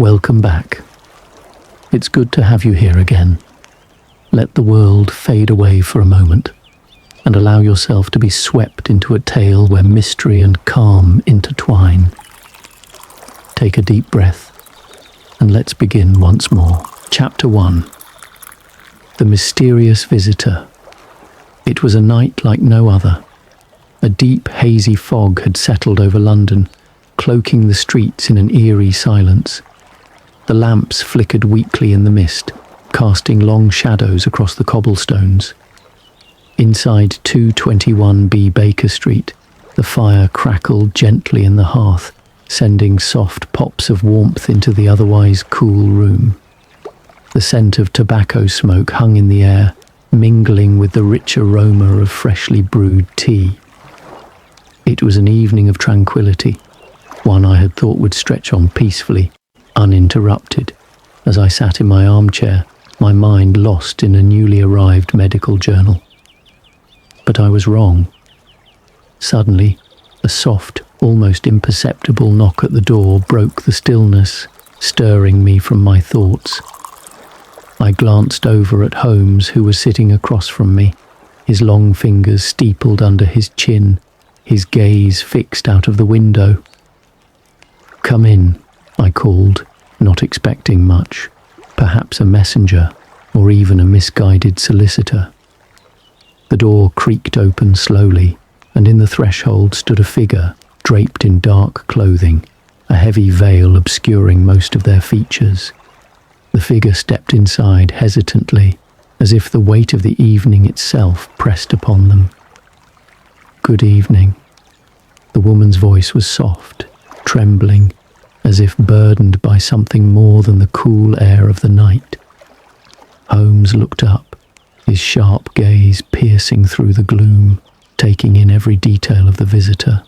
Welcome back. It's good to have you here again. Let the world fade away for a moment and allow yourself to be swept into a tale where mystery and calm intertwine. Take a deep breath and let's begin once more. Chapter 1. The Mysterious Visitor. It was a night like no other. A deep, hazy fog had settled over London, cloaking the streets in an eerie silence. The lamps flickered weakly in the mist, casting long shadows across the cobblestones. Inside 221B Baker Street, the fire crackled gently in the hearth, sending soft pops of warmth into the otherwise cool room. The scent of tobacco smoke hung in the air, mingling with the rich aroma of freshly brewed tea. It was an evening of tranquility, one I had thought would stretch on peacefully, uninterrupted, as I sat in my armchair, my mind lost in a newly arrived medical journal. But I was wrong. Suddenly, a soft, almost imperceptible knock at the door broke the stillness, stirring me from my thoughts. I glanced over at Holmes, who was sitting across from me, his long fingers steepled under his chin, his gaze fixed out of the window. "Come in," I called, not expecting much, perhaps a messenger or even a misguided solicitor. The door creaked open slowly, and in the threshold stood a figure draped in dark clothing, a heavy veil obscuring most of their features. The figure stepped inside hesitantly, as if the weight of the evening itself pressed upon them. "Good evening." The woman's voice was soft, trembling, as if burdened by something more than the cool air of the night. Holmes looked up, his sharp gaze piercing through the gloom, taking in every detail of the visitor.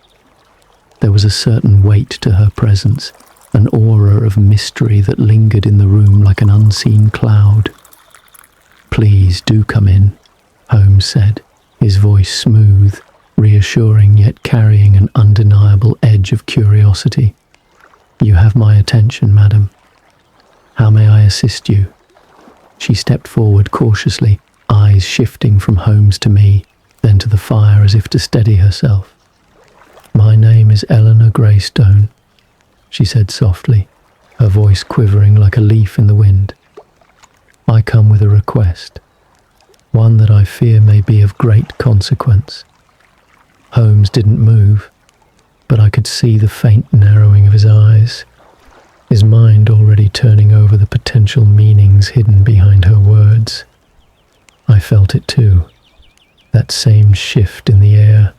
There was a certain weight to her presence, an aura of mystery that lingered in the room like an unseen cloud. "Please do come in," Holmes said, his voice smooth, reassuring yet carrying an undeniable edge of curiosity. "You have my attention, madam. How may I assist you?" She stepped forward cautiously, eyes shifting from Holmes to me, then to the fire as if to steady herself. "My name is Eleanor Greystone," she said softly, her voice quivering like a leaf in the wind. "I come with a request, one that I fear may be of great consequence." Holmes didn't move, but I could see the faint narrowing of his eyes, his mind already turning over the potential meanings hidden behind her words. I felt it too, that same shift in the air,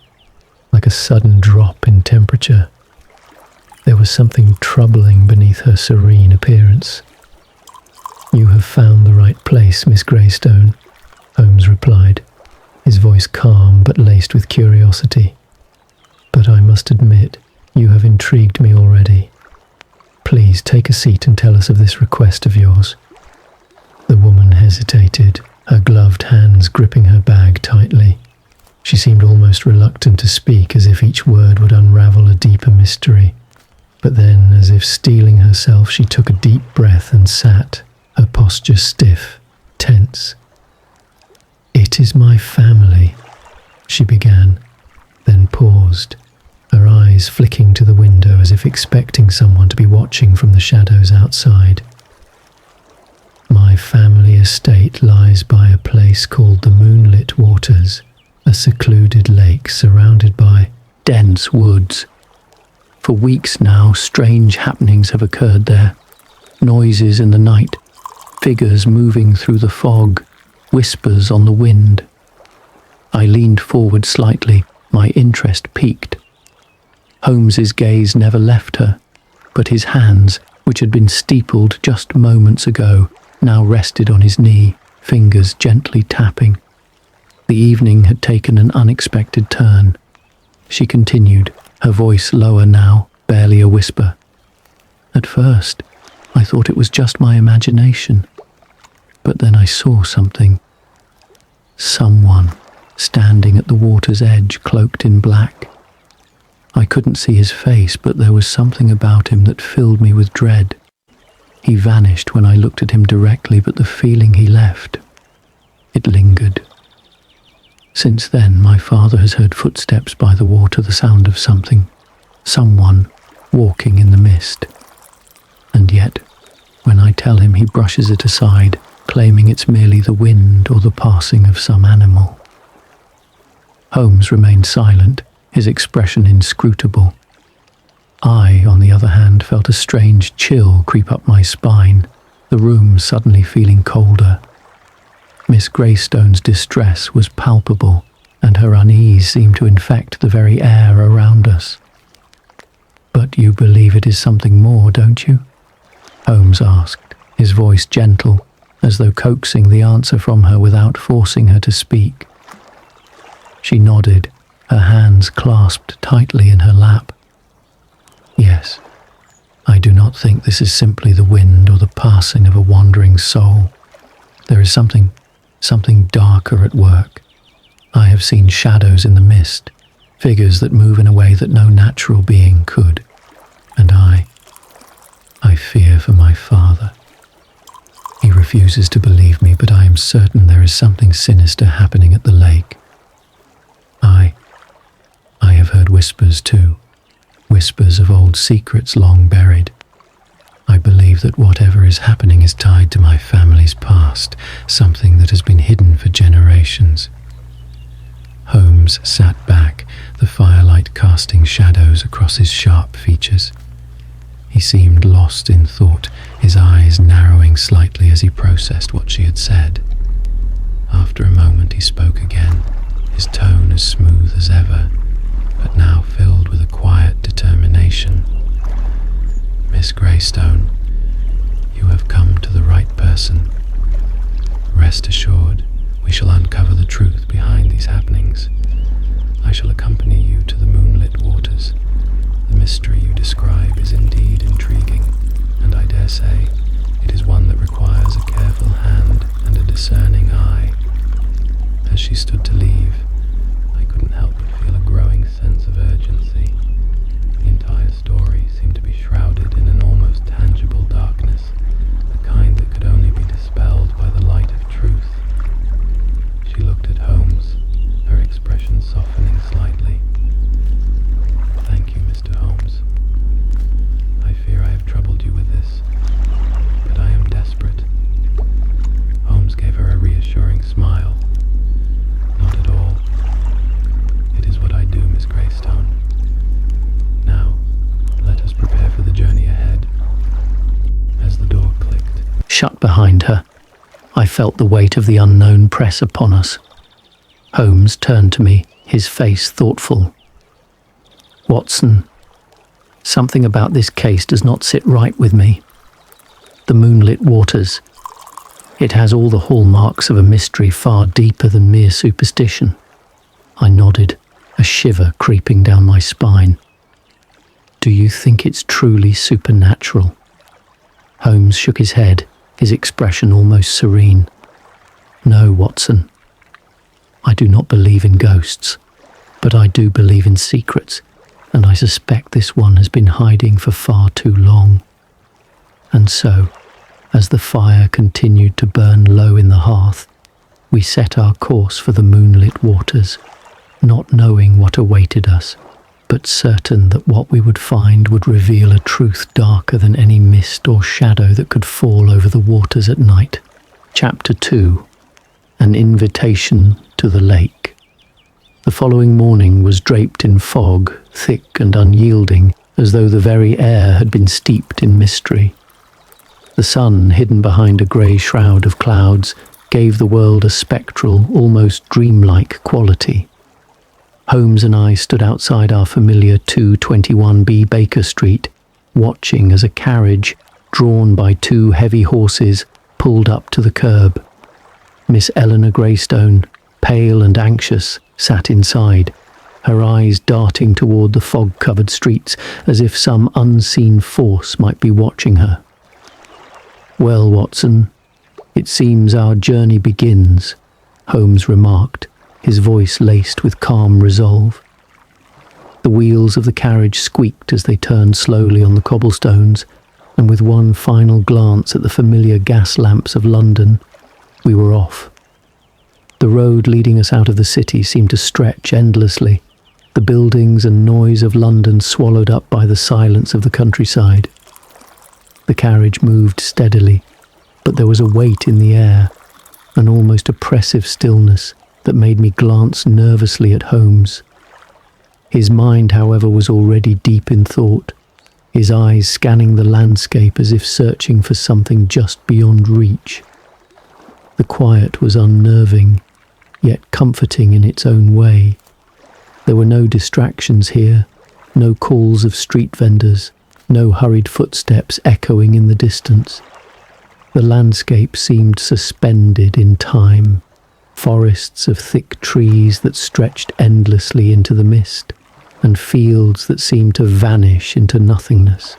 like a sudden drop in temperature. There was something troubling beneath her serene appearance. "You have found the right place, Miss Greystone," Holmes replied, his voice calm but laced with curiosity. "But I must admit, you have intrigued me already. Please take a seat and tell us of this request of yours." The woman hesitated, her gloved hands gripping her bag tightly. She seemed almost reluctant to speak, as if each word would unravel a deeper mystery. But then, as if steeling herself, she took a deep breath and sat, her posture stiff, tense. "It is my family," she began, then paused, her eyes flicking to the window as if expecting someone to be watching from the shadows outside. "My family estate lies by a place called the Moonlit Waters, a secluded lake surrounded by dense woods. For weeks now, strange happenings have occurred there. Noises in the night, figures moving through the fog, whispers on the wind." I leaned forward slightly, my interest piqued. Holmes's gaze never left her, but his hands, which had been steepled just moments ago, now rested on his knee, fingers gently tapping. The evening had taken an unexpected turn. She continued, her voice lower now, barely a whisper. "At first, I thought it was just my imagination. But then I saw something. Someone standing at the water's edge, cloaked in black. I couldn't see his face, but there was something about him that filled me with dread. He vanished when I looked at him directly, but the feeling he left, it lingered. Since then, my father has heard footsteps by the water, the sound of someone walking in the mist. And yet, when I tell him, he brushes it aside, claiming it's merely the wind or the passing of some animal. Holmes remained silent, his expression inscrutable. I, on the other hand, felt a strange chill creep up my spine, the room suddenly feeling colder. Miss Greystone's distress was palpable, and her unease seemed to infect the very air around us. "But you believe it is something more, don't you?" Holmes asked, his voice gentle, as though coaxing the answer from her without forcing her to speak. She nodded, her hands clasped tightly in her lap. "Yes, I do not think this is simply the wind or the passing of a wandering soul. There is something darker at work. I have seen shadows in the mist, figures that move in a way that no natural being could. And I fear for my father. He refuses to believe me, but I am certain there is something sinister happening at the lake. I have heard whispers too, whispers of old secrets long buried. I believe that whatever is happening is tied to my family's past, something that has been hidden for generations." Holmes sat back, the firelight casting shadows across his sharp features. He seemed lost in thought, his eyes narrowing slightly as he processed what she had said. After a moment he spoke again, his tone as smooth as ever, but now filled with a quiet determination. "Miss Greystone, you have come to the right person. Rest assured, we shall uncover the truth behind these happenings. I shall accompany you to the moonlit waters. The mystery you describe is indeed intriguing, and I dare say it is one that requires a careful hand and a discerning eye." As she stood to leave, I couldn't help but feel a growing sense of urgency. The entire story seemed to be shrouded in an almost tangible darkness, the kind that could only be dispelled by the light of truth. She looked at Holmes, her expression softening slightly. "Thank you, Mr. Holmes. I fear I have troubled you with this, but I am desperate." Holmes gave her a reassuring smile. "Not at all. It is what I do, Miss Greystone. Now, let us prepare for the journey ahead." As the door clicked shut behind her, I felt the weight of the unknown press upon us. Holmes turned to me, his face thoughtful. "Watson, something about this case does not sit right with me. The moonlit waters. It has all the hallmarks of a mystery far deeper than mere superstition." I nodded, a shiver creeping down my spine. "Do you think it's truly supernatural?" Holmes shook his head, his expression almost serene. "No, Watson. I do not believe in ghosts, but I do believe in secrets, and I suspect this one has been hiding for far too long." And so, as the fire continued to burn low in the hearth, we set our course for the moonlit waters, not knowing what awaited us, but certain that what we would find would reveal a truth darker than any mist or shadow that could fall over the waters at night. Chapter 2. An Invitation to the Lake. The following morning was draped in fog, thick and unyielding, as though the very air had been steeped in mystery. The sun, hidden behind a grey shroud of clouds, gave the world a spectral, almost dreamlike quality. Holmes and I stood outside our familiar 221B Baker Street, watching as a carriage, drawn by two heavy horses, pulled up to the curb. Miss Eleanor Greystone, pale and anxious, sat inside, her eyes darting toward the fog-covered streets as if some unseen force might be watching her. "Well, Watson, it seems our journey begins," Holmes remarked, his voice laced with calm resolve. The wheels of the carriage squeaked as they turned slowly on the cobblestones, and with one final glance at the familiar gas lamps of London, we were off. The road leading us out of the city seemed to stretch endlessly, the buildings and noise of London swallowed up by the silence of the countryside. The carriage moved steadily, but there was a weight in the air, an almost oppressive stillness that made me glance nervously at Holmes. His mind, however, was already deep in thought, his eyes scanning the landscape as if searching for something just beyond reach. The quiet was unnerving, yet comforting in its own way. There were no distractions here, no calls of street vendors, no hurried footsteps echoing in the distance. The landscape seemed suspended in time, forests of thick trees that stretched endlessly into the mist, and fields that seemed to vanish into nothingness.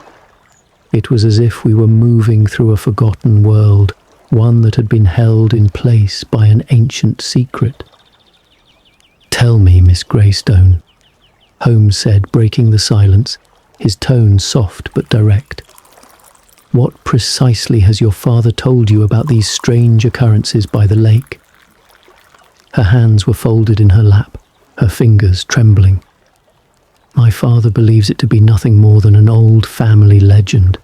It was as if we were moving through a forgotten world, one that had been held in place by an ancient secret. "Tell me, Miss Greystone," Holmes said, breaking the silence, his tone soft but direct. "What precisely has your father told you about these strange occurrences by the lake?" Her hands were folded in her lap, her fingers trembling. "My father believes it to be nothing more than an old family legend.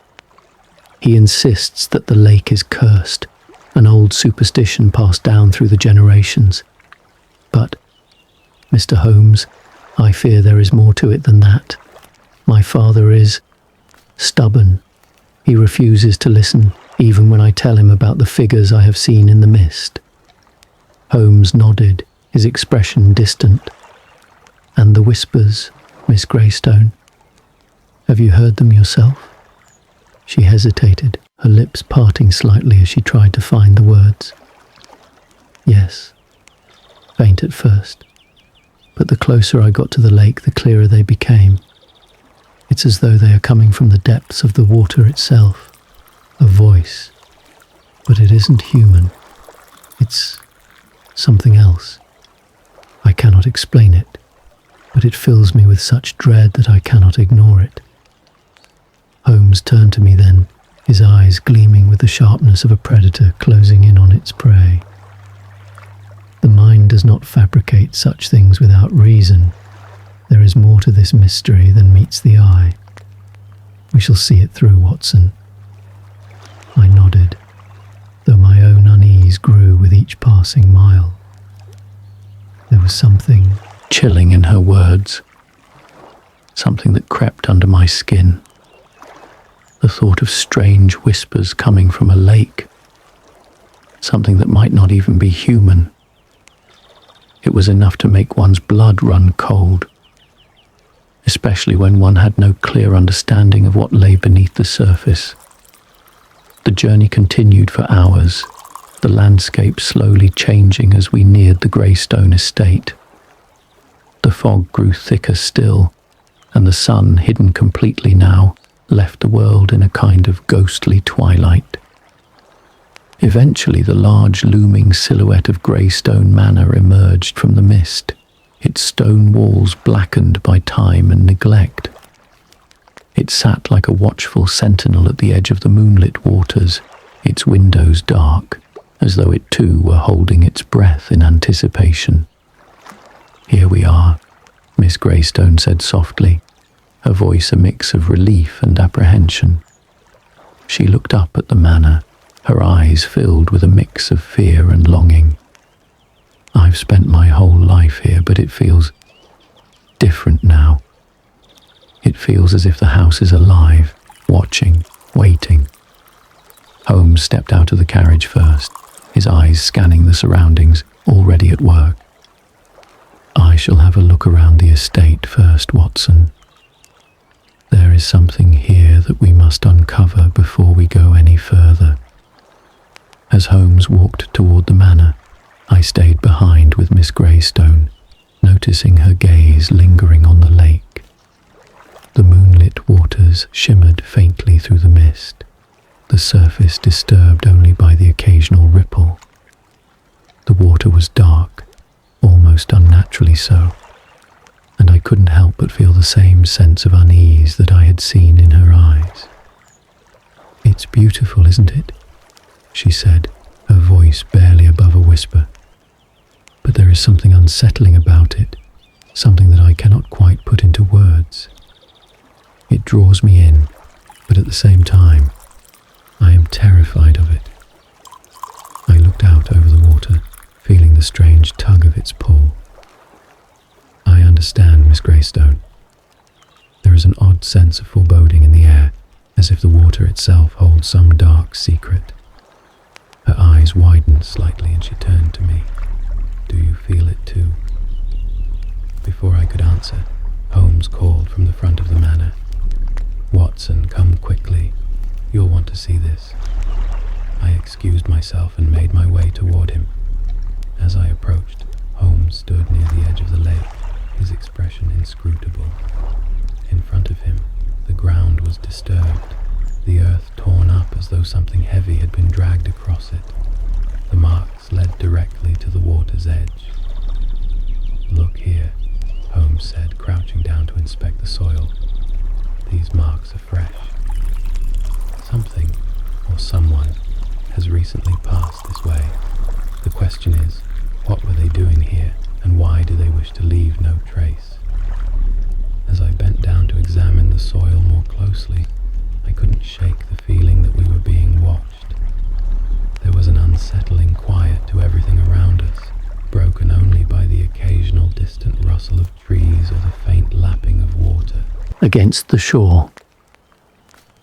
He insists that the lake is cursed, an old superstition passed down through the generations. But, Mr. Holmes, I fear there is more to it than that. My father is stubborn. He refuses to listen, even when I tell him about the figures I have seen in the mist." Holmes nodded, his expression distant. "And the whispers, Miss Greystone? Have you heard them yourself?" She hesitated, her lips parting slightly as she tried to find the words. "Yes, faint at first, but the closer I got to the lake, the clearer they became. It's as though they are coming from the depths of the water itself, a voice, but it isn't human. It's something else. I cannot explain it, but it fills me with such dread that I cannot ignore it." Holmes turned to me then, his eyes gleaming with the sharpness of a predator closing in on its prey. "The mind does not fabricate such things without reason. There is more to this mystery than meets the eye. We shall see it through, Watson." I nodded, though my own unease grew with each passing mile. There was something chilling in her words, something that crept under my skin. The thought of strange whispers coming from a lake, something that might not even be human. It was enough to make one's blood run cold, especially when one had no clear understanding of what lay beneath the surface. The journey continued for hours, the landscape slowly changing as we neared the Greystone estate. The fog grew thicker still, and the sun, hidden completely now, left the world in a kind of ghostly twilight. Eventually, the large looming silhouette of Greystone Manor emerged from the mist, its stone walls blackened by time and neglect. It sat like a watchful sentinel at the edge of the moonlit waters, its windows dark, as though it too were holding its breath in anticipation. "Here we are," Miss Greystone said softly, her voice a mix of relief and apprehension. She looked up at the manor, her eyes filled with a mix of fear and longing. "I've spent my whole life here, but it feels different now. It feels as if the house is alive, watching, waiting." Holmes stepped out of the carriage first, his eyes scanning the surroundings, already at work. "I shall have a look around the estate first, Watson. There is something here that we must uncover before we go any further." As Holmes walked toward the manor, I stayed behind with Miss Greystone, noticing her gaze lingering on the lake. The moonlit waters shimmered faintly through the mist, the surface disturbed only by the occasional ripple. The water was dark, almost unnaturally so, and I couldn't help but feel the same sense of unease that I had seen in her eyes. "It's beautiful, isn't it?" she said, her voice barely above a whisper. "But there is something unsettling about it, something that I cannot quite put into words. It draws me in, but at the same time, I am terrified of it." I looked out over the water, feeling the strange tug of its pull. "I understand, Miss Greystone." There is an odd sense of foreboding in the air, as if the water itself holds some dark secret. Her eyes widened slightly and she turned to me. "Do you feel it too?" Before I could answer, Holmes called from the front of the manor. "Watson, come quickly. You'll want to see this." I excused myself and made my way toward him. As I approached, Holmes stood near the edge of the lake, his expression inscrutable. In front of him, the ground was disturbed, the earth torn up as though something heavy had been dragged across it. The marks led directly to the water's edge. "Look here," Holmes said, crouching down to inspect the soil. "These marks are fresh. Something, or someone, has recently passed this way. The question is, what were they doing here, and why do they wish to leave no trace?" As I bent down to examine the soil more closely, I couldn't shake the feeling that we were being watched. There was an unsettling quiet to everything around us, broken only by the occasional distant rustle of trees or the faint lapping of water against the shore.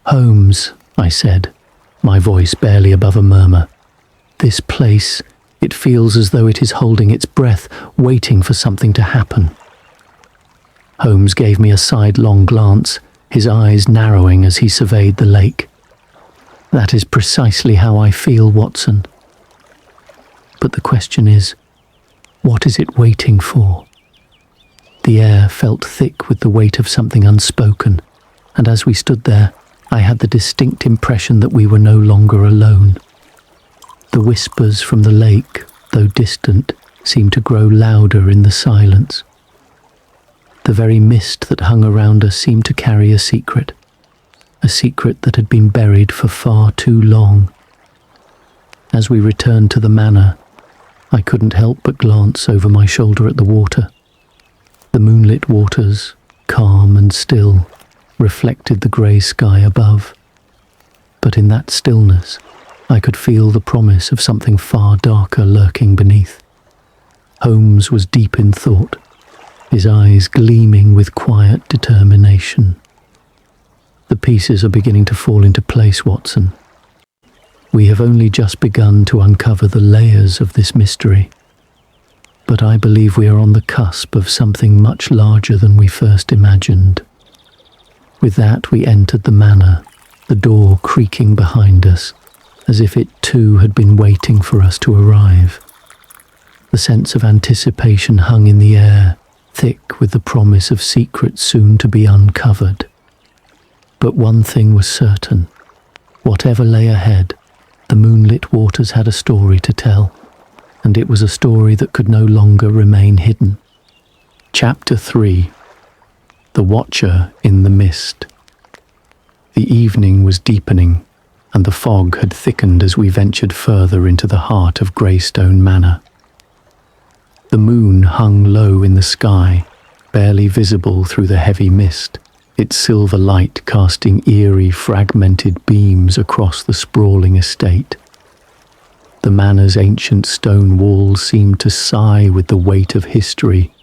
"Holmes," I said, my voice barely above a murmur. "This place, it feels as though it is holding its breath, waiting for something to happen." Holmes gave me a sidelong glance, his eyes narrowing as he surveyed the lake. "That is precisely how I feel, Watson. But the question is, what is it waiting for?" The air felt thick with the weight of something unspoken, and as we stood there, I had the distinct impression that we were no longer alone. The whispers from the lake, though distant, seemed to grow louder in the silence. The very mist that hung around us seemed to carry a secret that had been buried for far too long. As we returned to the manor, I couldn't help but glance over my shoulder at the water. The moonlit waters, calm and still, reflected the grey sky above. But in that stillness, I could feel the promise of something far darker lurking beneath. Holmes was deep in thought, his eyes gleaming with quiet determination. "The pieces are beginning to fall into place, Watson. We have only just begun to uncover the layers of this mystery. But I believe we are on the cusp of something much larger than we first imagined." With that, we entered the manor, the door creaking behind us, as if it too had been waiting for us to arrive. The sense of anticipation hung in the air, thick with the promise of secrets soon to be uncovered. But one thing was certain. Whatever lay ahead, the moonlit waters had a story to tell, and it was a story that could no longer remain hidden. Chapter 3. The Watcher in the Mist. The evening was deepening, and the fog had thickened as we ventured further into the heart of Greystone Manor. The moon hung low in the sky, barely visible through the heavy mist, its silver light casting eerie, fragmented beams across the sprawling estate. The manor's ancient stone walls seemed to sigh with the weight of history,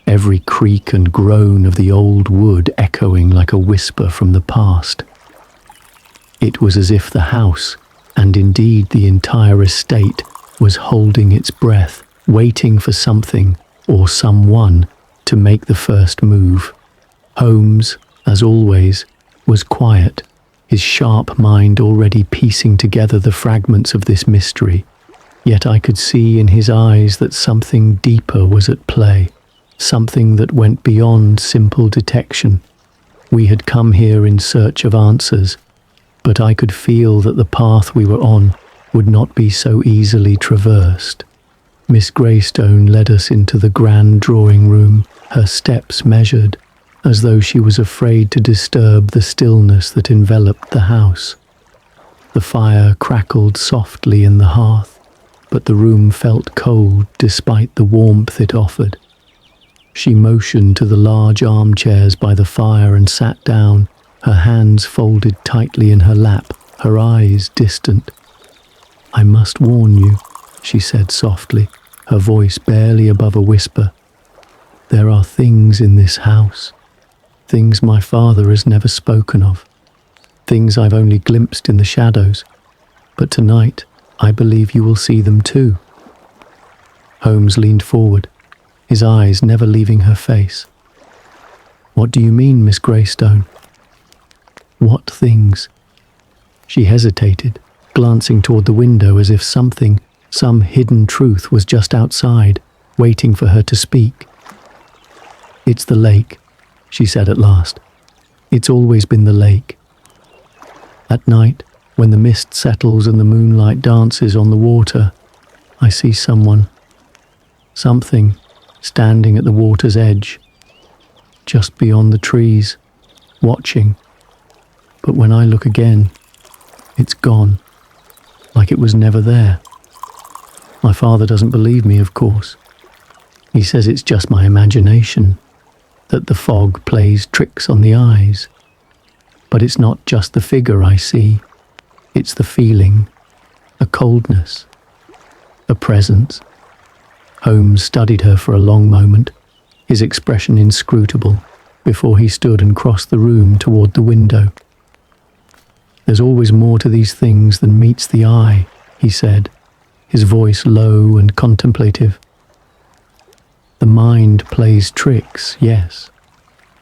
every creak and groan of the old wood echoing like a whisper from the past. It was as if the house, and indeed the entire estate, was holding its breath, waiting for something or someone to make the first move. Holmes, as always, was quiet, his sharp mind already piecing together the fragments of this mystery. Yet I could see in his eyes that something deeper was at play, something that went beyond simple detection. We had come here in search of answers, but I could feel that the path we were on would not be so easily traversed. Miss Greystone led us into the grand drawing room, her steps measured, as though she was afraid to disturb the stillness that enveloped the house. The fire crackled softly in the hearth, but the room felt cold despite the warmth it offered. She motioned to the large armchairs by the fire and sat down, her hands folded tightly in her lap, her eyes distant. "I must warn you," she said softly, her voice barely above a whisper. "There are things in this house, things my father has never spoken of, things I've only glimpsed in the shadows, but tonight I believe you will see them too." Holmes leaned forward, his eyes never leaving her face. "What do you mean, Miss Greystone?" "What things?" She hesitated, glancing toward the window as if some hidden truth was just outside, waiting for her to speak. "It's the lake," she said at last. "It's always been the lake. At night, when the mist settles and the moonlight dances on the water, I see something, standing at the water's edge, just beyond the trees, watching. But when I look again, it's gone, like it was never there. My father doesn't believe me, of course. He says it's just my imagination, that the fog plays tricks on the eyes. But it's not just the figure I see, it's the feeling, a coldness, a presence." Holmes studied her for a long moment, his expression inscrutable, before he stood and crossed the room toward the window. "There's always more to these things than meets the eye," he said, his voice low and contemplative. "The mind plays tricks, yes,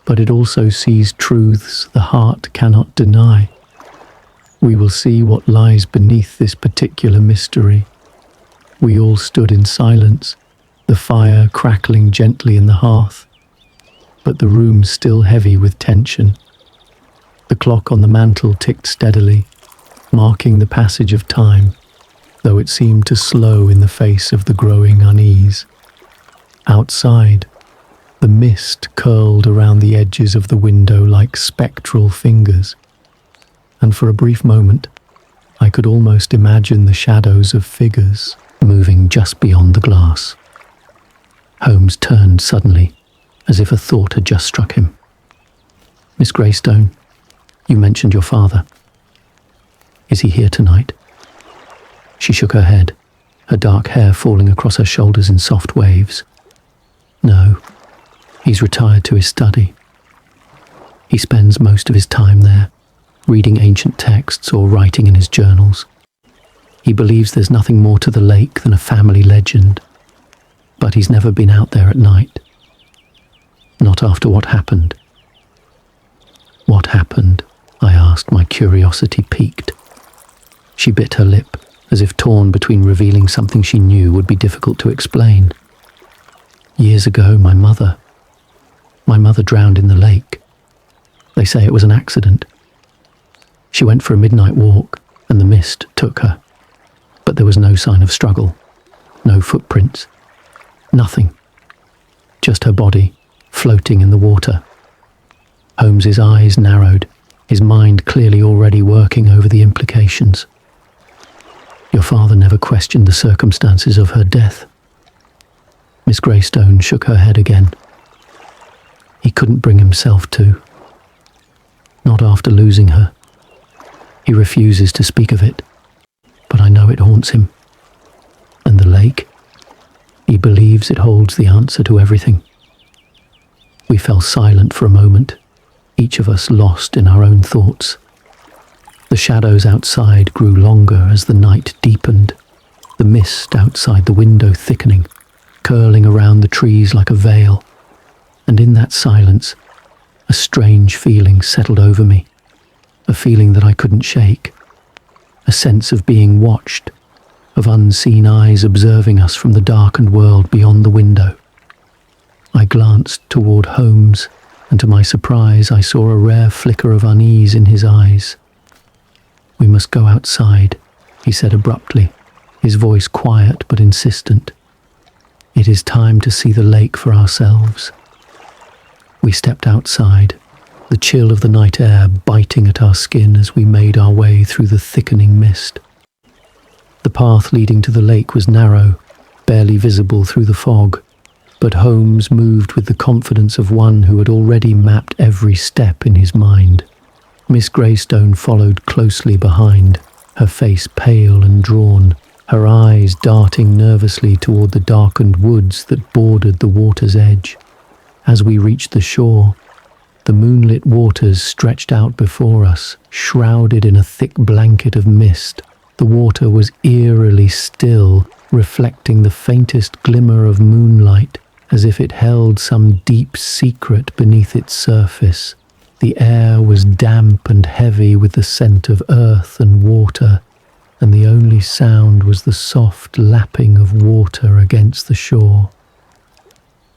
but it also sees truths the heart cannot deny. We will see what lies beneath this particular mystery." We all stood in silence, the fire crackling gently in the hearth, but the room still heavy with tension. The clock on the mantel ticked steadily, marking the passage of time, though it seemed to slow in the face of the growing unease. Outside, the mist curled around the edges of the window like spectral fingers, and for a brief moment, I could almost imagine the shadows of figures moving just beyond the glass. Holmes turned suddenly, as if a thought had just struck him. "Miss Greystone, you mentioned your father. Is he here tonight?" She shook her head, her dark hair falling across her shoulders in soft waves. "No, he's retired to his study. He spends most of his time there, reading ancient texts or writing in his journals. He believes there's nothing more to the lake than a family legend, but he's never been out there at night. Not after what happened." "What happened?" I asked, my curiosity piqued. She bit her lip, as if torn between revealing something she knew would be difficult to explain. "Years ago, my mother drowned in the lake. They say it was an accident. She went for a midnight walk, and the mist took her. But there was no sign of struggle, no footprints, nothing. Just her body, floating in the water." Holmes's eyes narrowed, his mind clearly already working over the implications. "Your father never questioned the circumstances of her death?" Miss Greystone shook her head again. "He couldn't bring himself to. Not after losing her. He refuses to speak of it, but I know it haunts him. And the lake? He believes it holds the answer to everything." We fell silent for a moment, each of us lost in our own thoughts. The shadows outside grew longer as the night deepened, the mist outside the window thickening, curling around the trees like a veil. And in that silence, a strange feeling settled over me, a feeling that I couldn't shake, a sense of being watched, of unseen eyes observing us from the darkened world beyond the window. I glanced toward Holmes, and to my surprise I saw a rare flicker of unease in his eyes. "We must go outside," he said abruptly, his voice quiet but insistent. "It is time to see the lake for ourselves." We stepped outside, the chill of the night air biting at our skin as we made our way through the thickening mist. The path leading to the lake was narrow, barely visible through the fog, but Holmes moved with the confidence of one who had already mapped every step in his mind. Miss Greystone followed closely behind, her face pale and drawn, her eyes darting nervously toward the darkened woods that bordered the water's edge. As we reached the shore, the moonlit waters stretched out before us, shrouded in a thick blanket of mist. The water was eerily still, reflecting the faintest glimmer of moonlight, as if it held some deep secret beneath its surface. The air was damp and heavy with the scent of earth and water, and the only sound was the soft lapping of water against the shore.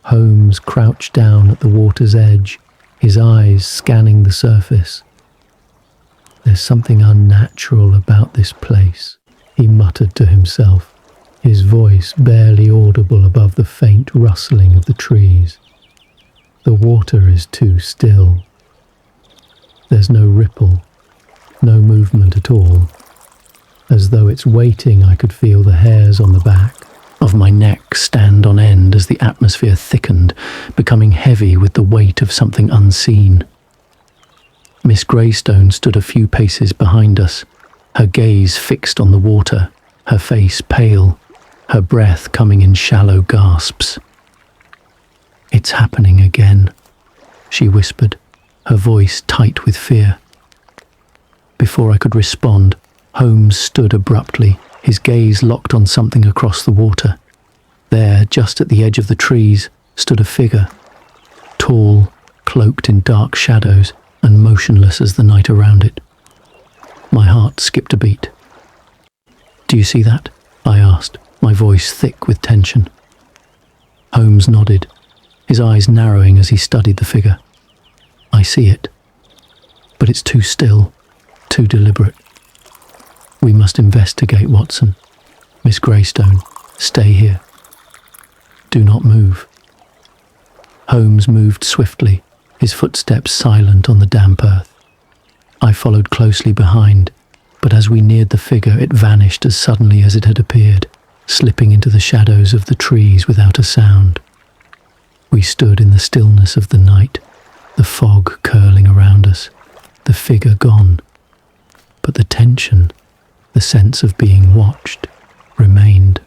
Holmes crouched down at the water's edge, his eyes scanning the surface. "There's something unnatural about this place," he muttered to himself, his voice barely audible above the faint rustling of the trees. "The water is too still. There's no ripple, no movement at all. As though it's waiting, I could feel the hairs on the back of my neck stand on end as the atmosphere thickened, becoming heavy with the weight of something unseen. Miss Greystone stood a few paces behind us, her gaze fixed on the water, her face pale, her breath coming in shallow gasps. "It's happening again," she whispered, her voice tight with fear. Before I could respond, Holmes stood abruptly, his gaze locked on something across the water. There, just at the edge of the trees, stood a figure, tall, cloaked in dark shadows, and motionless as the night around it. My heart skipped a beat. "Do you see that?" I asked, my voice thick with tension. Holmes nodded, his eyes narrowing as he studied the figure. "I see it, but it's too still, too deliberate. We must investigate, Watson. Miss Greystone, stay here. Do not move." Holmes moved swiftly, his footsteps silent on the damp earth. I followed closely behind, but as we neared the figure, it vanished as suddenly as it had appeared, slipping into the shadows of the trees without a sound. We stood in the stillness of the night, the fog curling around us, the figure gone. But the tension, the sense of being watched, remained.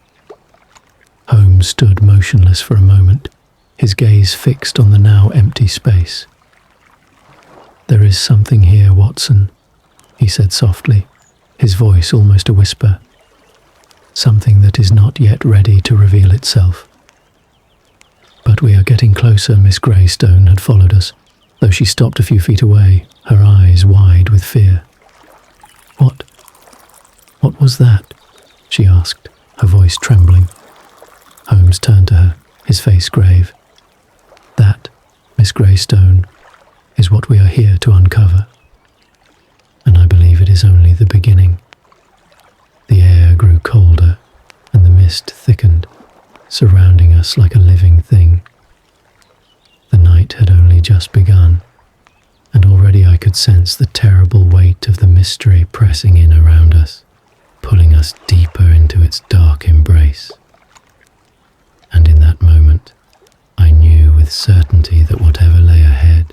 Holmes stood motionless for a moment, his gaze fixed on the now empty space. "There is something here, Watson," he said softly, his voice almost a whisper. "Something that is not yet ready to reveal itself." But we are getting closer. Miss Greystone had followed us, though she stopped a few feet away, her eyes wide with fear. What was that?" she asked, her voice trembling. Holmes turned to her, his face grave. "That, Miss Greystone, is what we are here to uncover. And I believe it is only the beginning." The air grew colder, and the mist thickened, surrounding us like a living thing. The night had only just begun, and already I could sense the terrible weight of the mystery pressing in around us, pulling us deeper into its dark embrace. And in that moment, I knew with certainty that whatever lay ahead,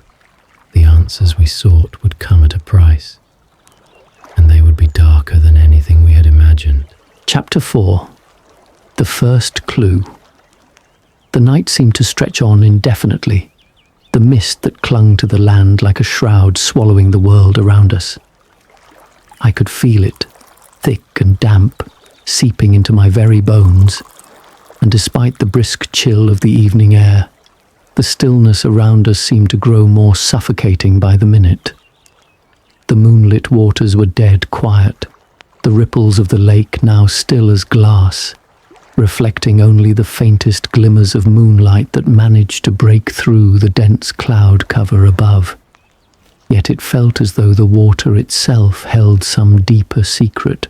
the answers we sought would come at a price, and they would be darker than anything we had imagined. Chapter 4. The First Clue. The night seemed to stretch on indefinitely, the mist that clung to the land like a shroud swallowing the world around us. I could feel it, thick and damp, seeping into my very bones, and despite the brisk chill of the evening air, the stillness around us seemed to grow more suffocating by the minute. The moonlit waters were dead quiet, the ripples of the lake now still as glass, reflecting only the faintest glimmers of moonlight that managed to break through the dense cloud cover above. Yet it felt as though the water itself held some deeper secret,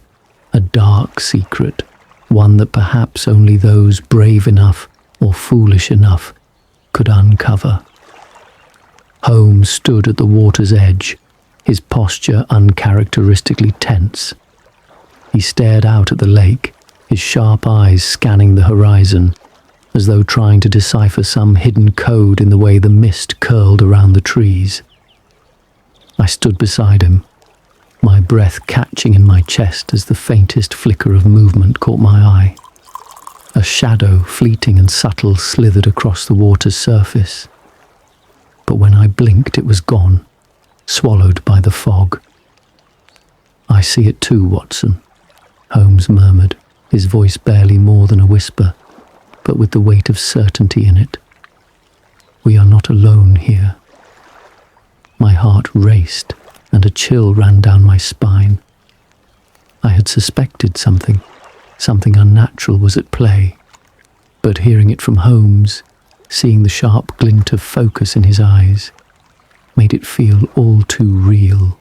a dark secret, one that perhaps only those brave enough or foolish enough could uncover. Holmes stood at the water's edge, his posture uncharacteristically tense. He stared out at the lake, his sharp eyes scanning the horizon, as though trying to decipher some hidden code in the way the mist curled around the trees. I stood beside him, my breath catching in my chest as the faintest flicker of movement caught my eye. A shadow, fleeting and subtle, slithered across the water's surface. But when I blinked, it was gone, swallowed by the fog. "I see it too, Watson," Holmes murmured, his voice barely more than a whisper, but with the weight of certainty in it. "We are not alone here." My heart raced, and a chill ran down my spine. I had suspected something unnatural was at play, but hearing it from Holmes, seeing the sharp glint of focus in his eyes, made it feel all too real.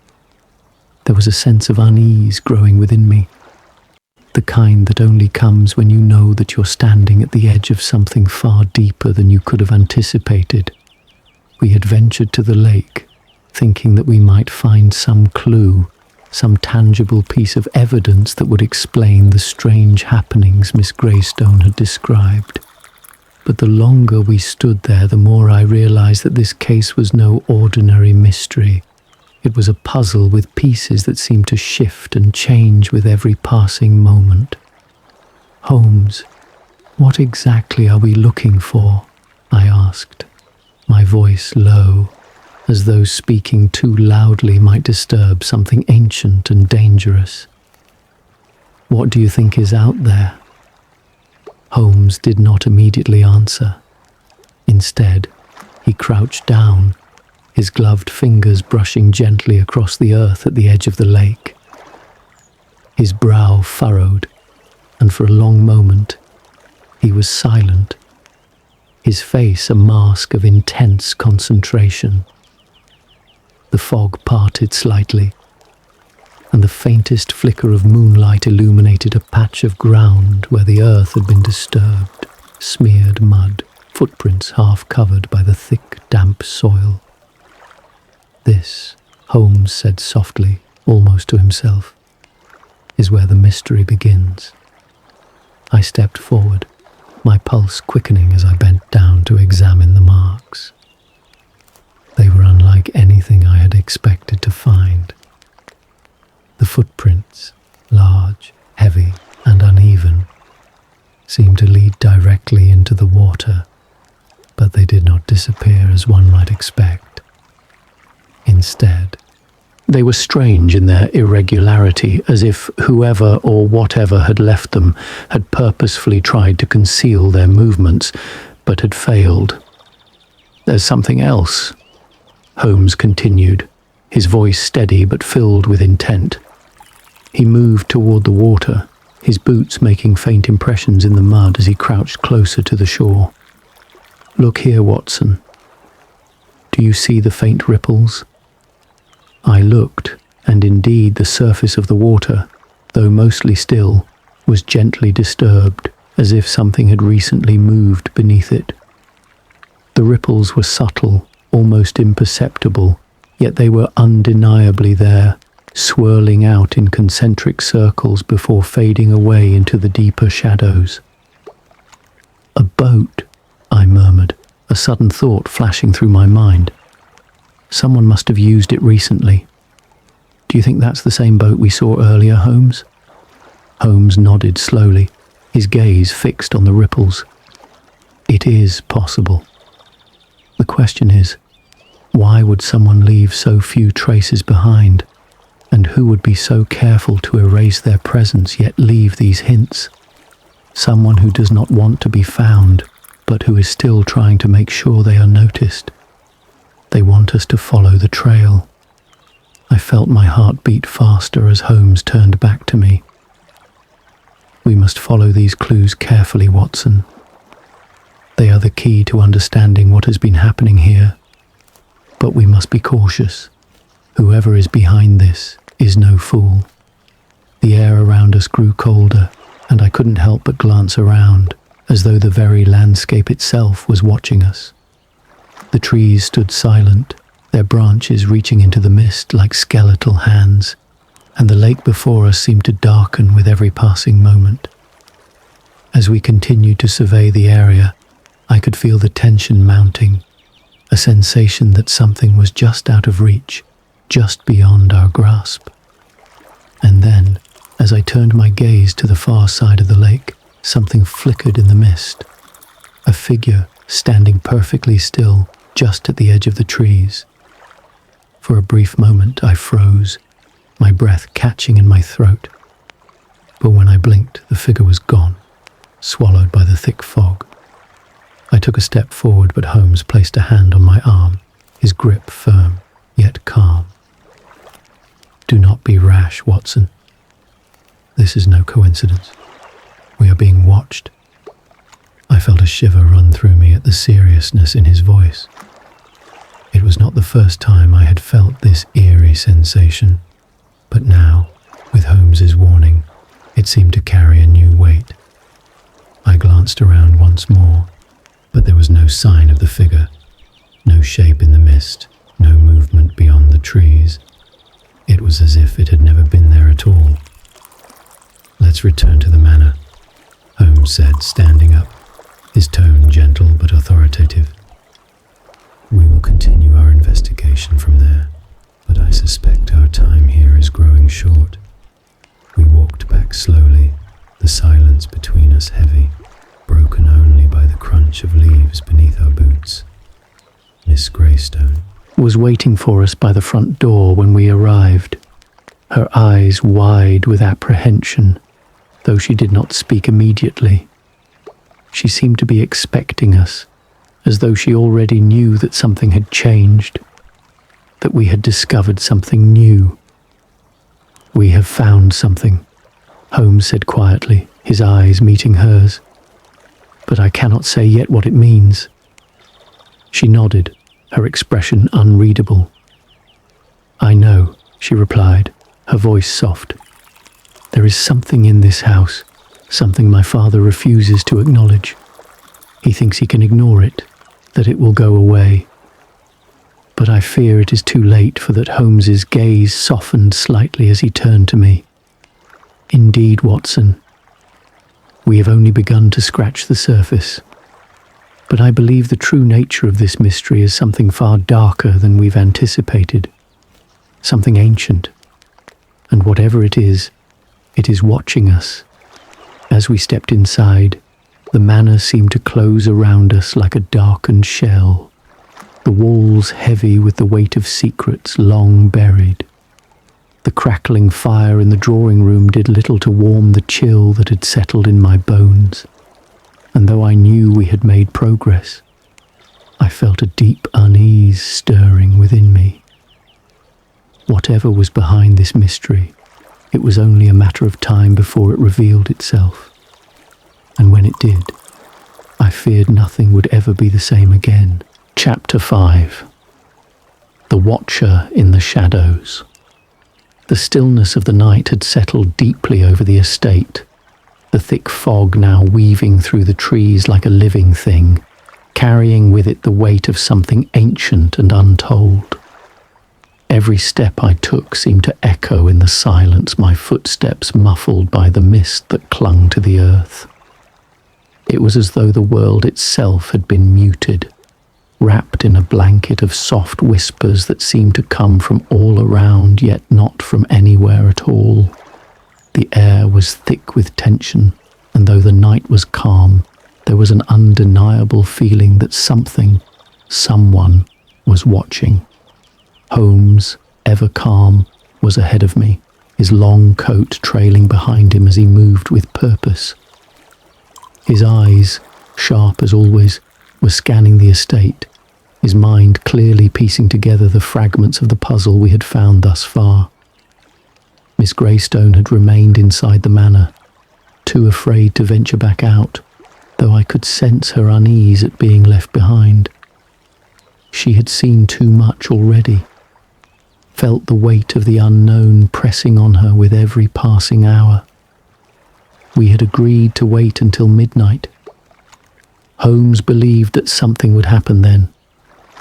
There was a sense of unease growing within me, the kind that only comes when you know that you're standing at the edge of something far deeper than you could have anticipated. We had ventured to the lake, thinking that we might find some clue, some tangible piece of evidence that would explain the strange happenings Miss Greystone had described. But the longer we stood there, the more I realized that this case was no ordinary mystery. It was a puzzle with pieces that seemed to shift and change with every passing moment. "Holmes, what exactly are we looking for?" I asked, my voice low, as though speaking too loudly might disturb something ancient and dangerous. "What do you think is out there?" Holmes did not immediately answer. Instead, he crouched down, his gloved fingers brushing gently across the earth at the edge of the lake. His brow furrowed, and for a long moment, he was silent, his face a mask of intense concentration. The fog parted slightly, and the faintest flicker of moonlight illuminated a patch of ground where the earth had been disturbed, smeared mud, footprints half covered by the thick, damp soil. "This," Holmes said softly, almost to himself, "is where the mystery begins." I stepped forward, my pulse quickening as I bent down to examine the marks. They were unlike anything I had expected to find. The footprints, large, heavy, and uneven, seemed to lead directly into the water, but they did not disappear as one might expect. Instead, they were strange in their irregularity, as if whoever or whatever had left them had purposefully tried to conceal their movements, but had failed. "There's something else," Holmes continued, his voice steady but filled with intent. He moved toward the water, his boots making faint impressions in the mud as he crouched closer to the shore. "Look here, Watson. Do you see the faint ripples?" I looked, and indeed the surface of the water, though mostly still, was gently disturbed, as if something had recently moved beneath it. The ripples were subtle, almost imperceptible, yet they were undeniably there, swirling out in concentric circles before fading away into the deeper shadows. "A boat," I murmured, a sudden thought flashing through my mind. "Someone must have used it recently. Do you think that's the same boat we saw earlier, Holmes?" Holmes nodded slowly, his gaze fixed on the ripples. "It is possible. The question is, why would someone leave so few traces behind, and who would be so careful to erase their presence yet leave these hints? Someone who does not want to be found, but who is still trying to make sure they are noticed. They want us to follow the trail." I felt my heart beat faster as Holmes turned back to me. "We must follow these clues carefully, Watson. They are the key to understanding what has been happening here. But we must be cautious. Whoever is behind this is no fool." The air around us grew colder, and I couldn't help but glance around, as though the very landscape itself was watching us. The trees stood silent, their branches reaching into the mist like skeletal hands, and the lake before us seemed to darken with every passing moment. As we continued to survey the area, I could feel the tension mounting, a sensation that something was just out of reach, just beyond our grasp. And then, as I turned my gaze to the far side of the lake, something flickered in the mist. A figure standing perfectly still, just at the edge of the trees. For a brief moment I froze, my breath catching in my throat. But when I blinked, the figure was gone, swallowed by the thick fog. I took a step forward, but Holmes placed a hand on my arm, his grip firm, yet calm. "Do not be rash, Watson. This is no coincidence. We are being watched." I felt a shiver run through me at the seriousness in his voice. It was not the first time I had felt this eerie sensation, but now, with Holmes's warning, it seemed to carry a new weight. I glanced around once more, but there was no sign of the figure, no shape in the mist, no movement beyond the trees. It was as if it had never been there at all. "Let's return to the manor," Holmes said, standing up, his tone gentle but authoritative. "We will continue our investigation from there, but I suspect our time here is growing short." We walked back slowly, the silence between us heavy, broken only by the crunch of leaves beneath our boots. Miss Greystone was waiting for us by the front door when we arrived, her eyes wide with apprehension, though she did not speak immediately. She seemed to be expecting us, as though she already knew that something had changed, that we had discovered something new. "We have found something," Holmes said quietly, his eyes meeting hers. "But I cannot say yet what it means." She nodded, her expression unreadable. "I know," she replied, her voice soft. "There is something in this house, something my father refuses to acknowledge. He thinks he can ignore it, that it will go away. But I fear it is too late, for that." Holmes's gaze softened slightly as he turned to me. "Indeed, Watson, we have only begun to scratch the surface. But I believe the true nature of this mystery is something far darker than we've anticipated, something ancient. And whatever it is watching us." As we stepped inside, the manor seemed to close around us like a darkened shell, the walls heavy with the weight of secrets long buried. The crackling fire in the drawing room did little to warm the chill that had settled in my bones, and though I knew we had made progress, I felt a deep unease stirring within me. Whatever was behind this mystery, it was only a matter of time before it revealed itself. And when it did, I feared nothing would ever be the same again. Chapter 5. The Watcher in the Shadows. The stillness of the night had settled deeply over the estate, the thick fog now weaving through the trees like a living thing, carrying with it the weight of something ancient and untold. Every step I took seemed to echo in the silence, my footsteps muffled by the mist that clung to the earth. It was as though the world itself had been muted, wrapped in a blanket of soft whispers that seemed to come from all around, yet not from anywhere at all. The air was thick with tension, and though the night was calm, there was an undeniable feeling that someone was watching. Holmes, ever calm, was ahead of me, his long coat trailing behind him as he moved with purpose. His eyes, sharp as always, were scanning the estate, his mind clearly piecing together the fragments of the puzzle we had found thus far. Miss Greystone had remained inside the manor, too afraid to venture back out, though I could sense her unease at being left behind. She had seen too much already, felt the weight of the unknown pressing on her with every passing hour. We had agreed to wait until midnight. Holmes believed that something would happen then,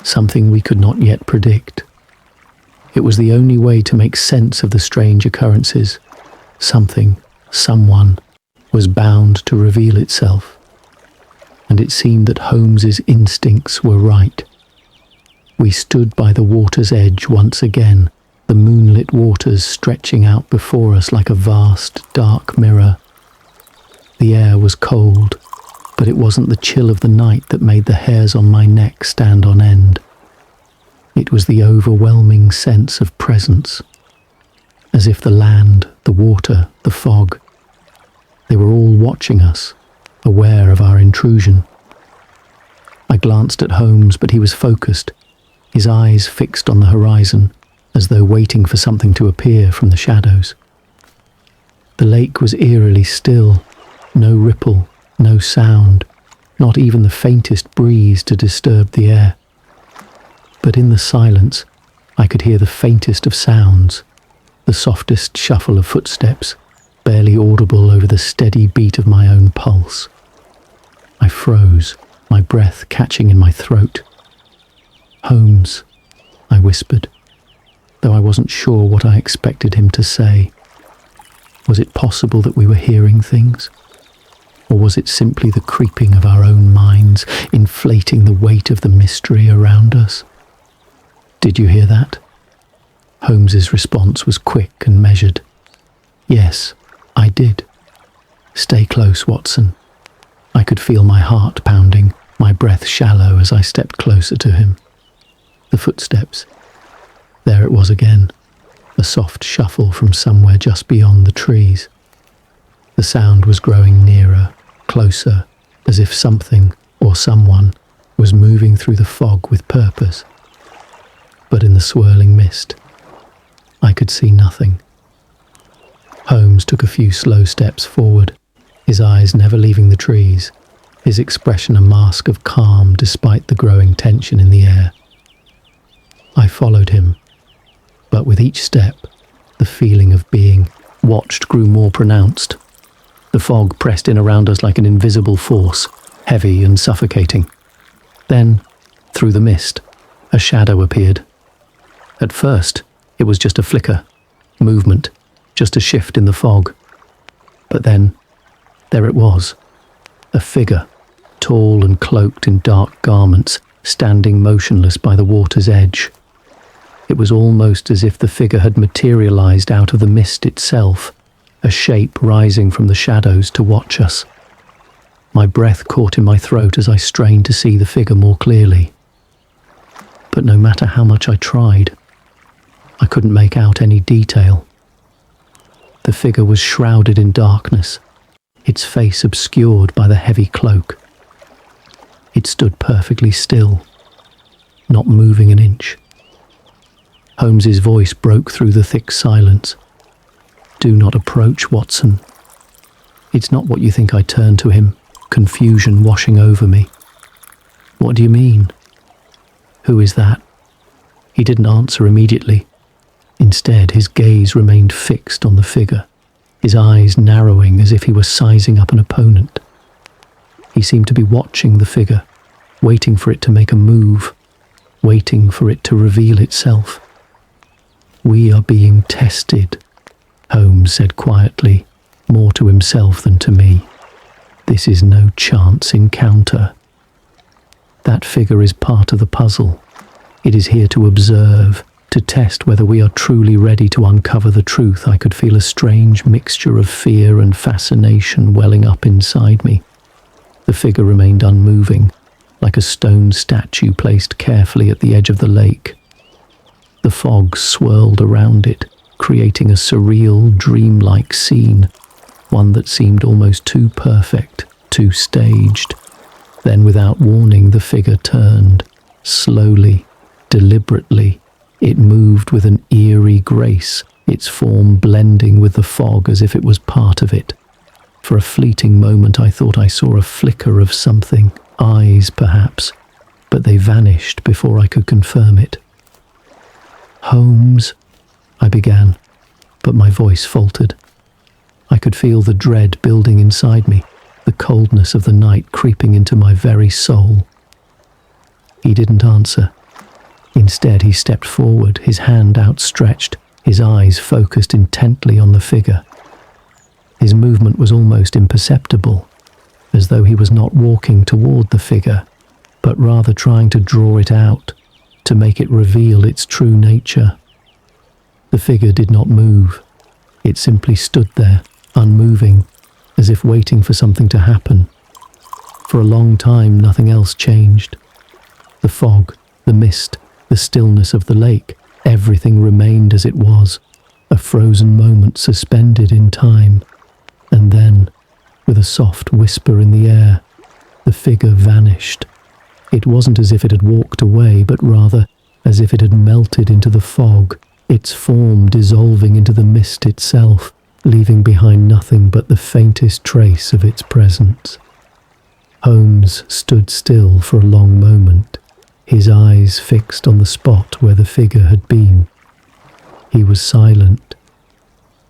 something we could not yet predict. It was the only way to make sense of the strange occurrences. Something, someone, was bound to reveal itself. And it seemed that Holmes's instincts were right. We stood by the water's edge once again, the moonlit waters stretching out before us like a vast, dark mirror. The air was cold, but it wasn't the chill of the night that made the hairs on my neck stand on end. It was the overwhelming sense of presence, as if the land, the water, the fog, they were all watching us, aware of our intrusion. I glanced at Holmes, but he was focused, his eyes fixed on the horizon, as though waiting for something to appear from the shadows. The lake was eerily still, no ripple, no sound, not even the faintest breeze to disturb the air. But in the silence, I could hear the faintest of sounds, the softest shuffle of footsteps, barely audible over the steady beat of my own pulse. I froze, my breath catching in my throat. "Holmes," I whispered, though I wasn't sure what I expected him to say. Was it possible that we were hearing things? Or was it simply the creeping of our own minds, inflating the weight of the mystery around us? "Did you hear that?" Holmes's response was quick and measured. "Yes, I did. Stay close, Watson." I could feel my heart pounding, my breath shallow as I stepped closer to him. The footsteps. There it was again, a soft shuffle from somewhere just beyond the trees. The sound was growing nearer, closer, as if something or someone was moving through the fog with purpose. But in the swirling mist, I could see nothing. Holmes took a few slow steps forward, his eyes never leaving the trees, his expression a mask of calm despite the growing tension in the air. I followed him, but with each step, the feeling of being watched grew more pronounced. The fog pressed in around us like an invisible force, heavy and suffocating. Then, through the mist, a shadow appeared. At first, it was just a flicker, movement, just a shift in the fog. But then, there it was, a figure, tall and cloaked in dark garments, standing motionless by the water's edge. It was almost as if the figure had materialized out of the mist itself, a shape rising from the shadows to watch us. My breath caught in my throat as I strained to see the figure more clearly. But no matter how much I tried, I couldn't make out any detail. The figure was shrouded in darkness, its face obscured by the heavy cloak. It stood perfectly still, not moving an inch. Holmes's voice broke through the thick silence. "Do not approach, Watson." "It's not what you think." I turned to him, confusion washing over me. "What do you mean?" "Who is that?" He didn't answer immediately. Instead, his gaze remained fixed on the figure, his eyes narrowing as if he were sizing up an opponent. He seemed to be watching the figure, waiting for it to make a move, waiting for it to reveal itself. "We are being tested," Holmes said quietly, more to himself than to me. "This is no chance encounter. That figure is part of the puzzle. It is here to observe, to test whether we are truly ready to uncover the truth." I could feel a strange mixture of fear and fascination welling up inside me. The figure remained unmoving, like a stone statue placed carefully at the edge of the lake. The fog swirled around it, creating a surreal, dreamlike scene, one that seemed almost too perfect, too staged. Then, without warning, the figure turned, slowly, deliberately. It moved with an eerie grace, its form blending with the fog as if it was part of it. For a fleeting moment I thought I saw a flicker of something, eyes perhaps, but they vanished before I could confirm it. "Holmes," I began, but my voice faltered. I could feel the dread building inside me, the coldness of the night creeping into my very soul. He didn't answer. Instead, he stepped forward, his hand outstretched, his eyes focused intently on the figure. His movement was almost imperceptible, as though he was not walking toward the figure, but rather trying to draw it out, to make it reveal its true nature. The figure did not move. It simply stood there, unmoving, as if waiting for something to happen. For a long time, nothing else changed. The fog, the mist, the stillness of the lake, everything remained as it was, a frozen moment suspended in time. And then, with a soft whisper in the air, the figure vanished. It wasn't as if it had walked away, but rather as if it had melted into the fog, its form dissolving into the mist itself, leaving behind nothing but the faintest trace of its presence. Holmes stood still for a long moment, his eyes fixed on the spot where the figure had been. He was silent,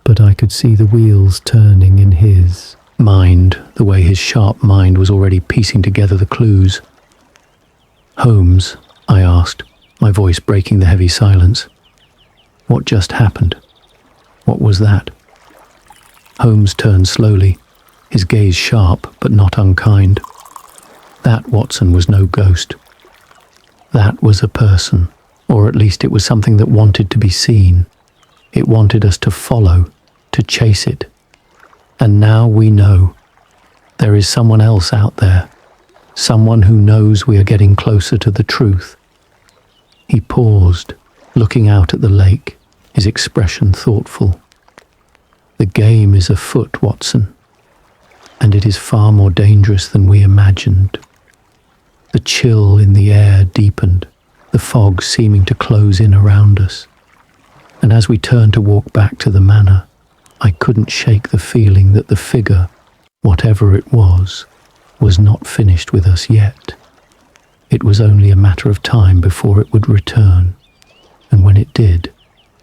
but I could see the wheels turning in his mind, the way his sharp mind was already piecing together the clues. "Holmes," I asked, my voice breaking the heavy silence. "What just happened? What was that?" Holmes turned slowly, his gaze sharp but not unkind. "That, Watson, was no ghost. That was a person, or at least it was something that wanted to be seen. It wanted us to follow, to chase it. And now we know. There is someone else out there, someone who knows we are getting closer to the truth." He paused, looking out at the lake, his expression thoughtful. "The game is afoot, Watson, and it is far more dangerous than we imagined." The chill in the air deepened, the fog seeming to close in around us. And as we turned to walk back to the manor, I couldn't shake the feeling that the figure, whatever it was not finished with us yet. It was only a matter of time before it would return, and when it did,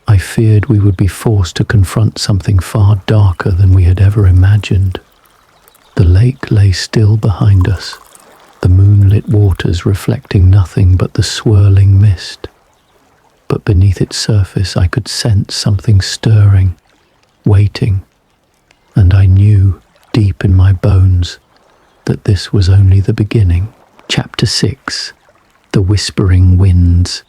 I feared we would be forced to confront something far darker than we had ever imagined. The lake lay still behind us, the moonlit waters reflecting nothing but the swirling mist. But beneath its surface I could sense something stirring, waiting, and I knew, deep in my bones, that this was only the beginning. Chapter 6. The Whispering Winds.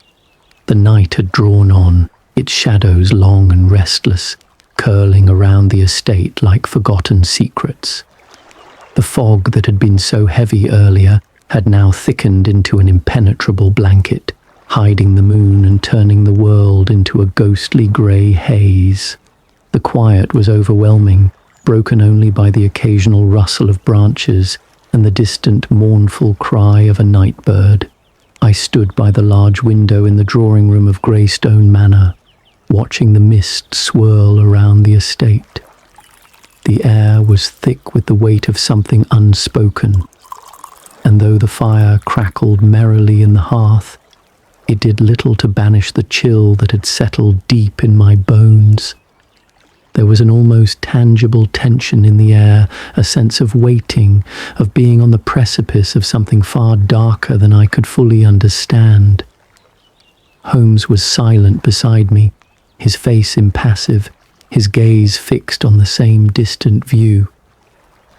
The night had drawn on, its shadows long and restless, curling around the estate like forgotten secrets. The fog that had been so heavy earlier had now thickened into an impenetrable blanket, hiding the moon and turning the world into a ghostly grey haze. The quiet was overwhelming, broken only by the occasional rustle of branches and the distant mournful cry of a night bird. I stood by the large window in the drawing room of Greystone Manor, watching the mist swirl around the estate. The air was thick with the weight of something unspoken, and though the fire crackled merrily in the hearth, it did little to banish the chill that had settled deep in my bones. There was an almost tangible tension in the air, a sense of waiting, of being on the precipice of something far darker than I could fully understand. Holmes was silent beside me, his face impassive, his gaze fixed on the same distant view.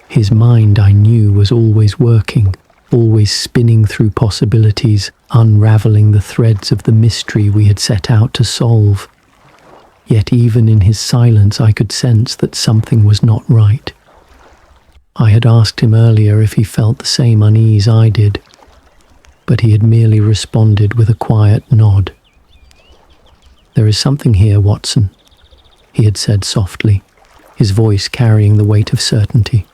His mind, I knew, was always working, always spinning through possibilities, unraveling the threads of the mystery we had set out to solve. Yet even in his silence I could sense that something was not right. I had asked him earlier if he felt the same unease I did, but he had merely responded with a quiet nod. "There is something here, Watson," he had said softly, his voice carrying the weight of certainty.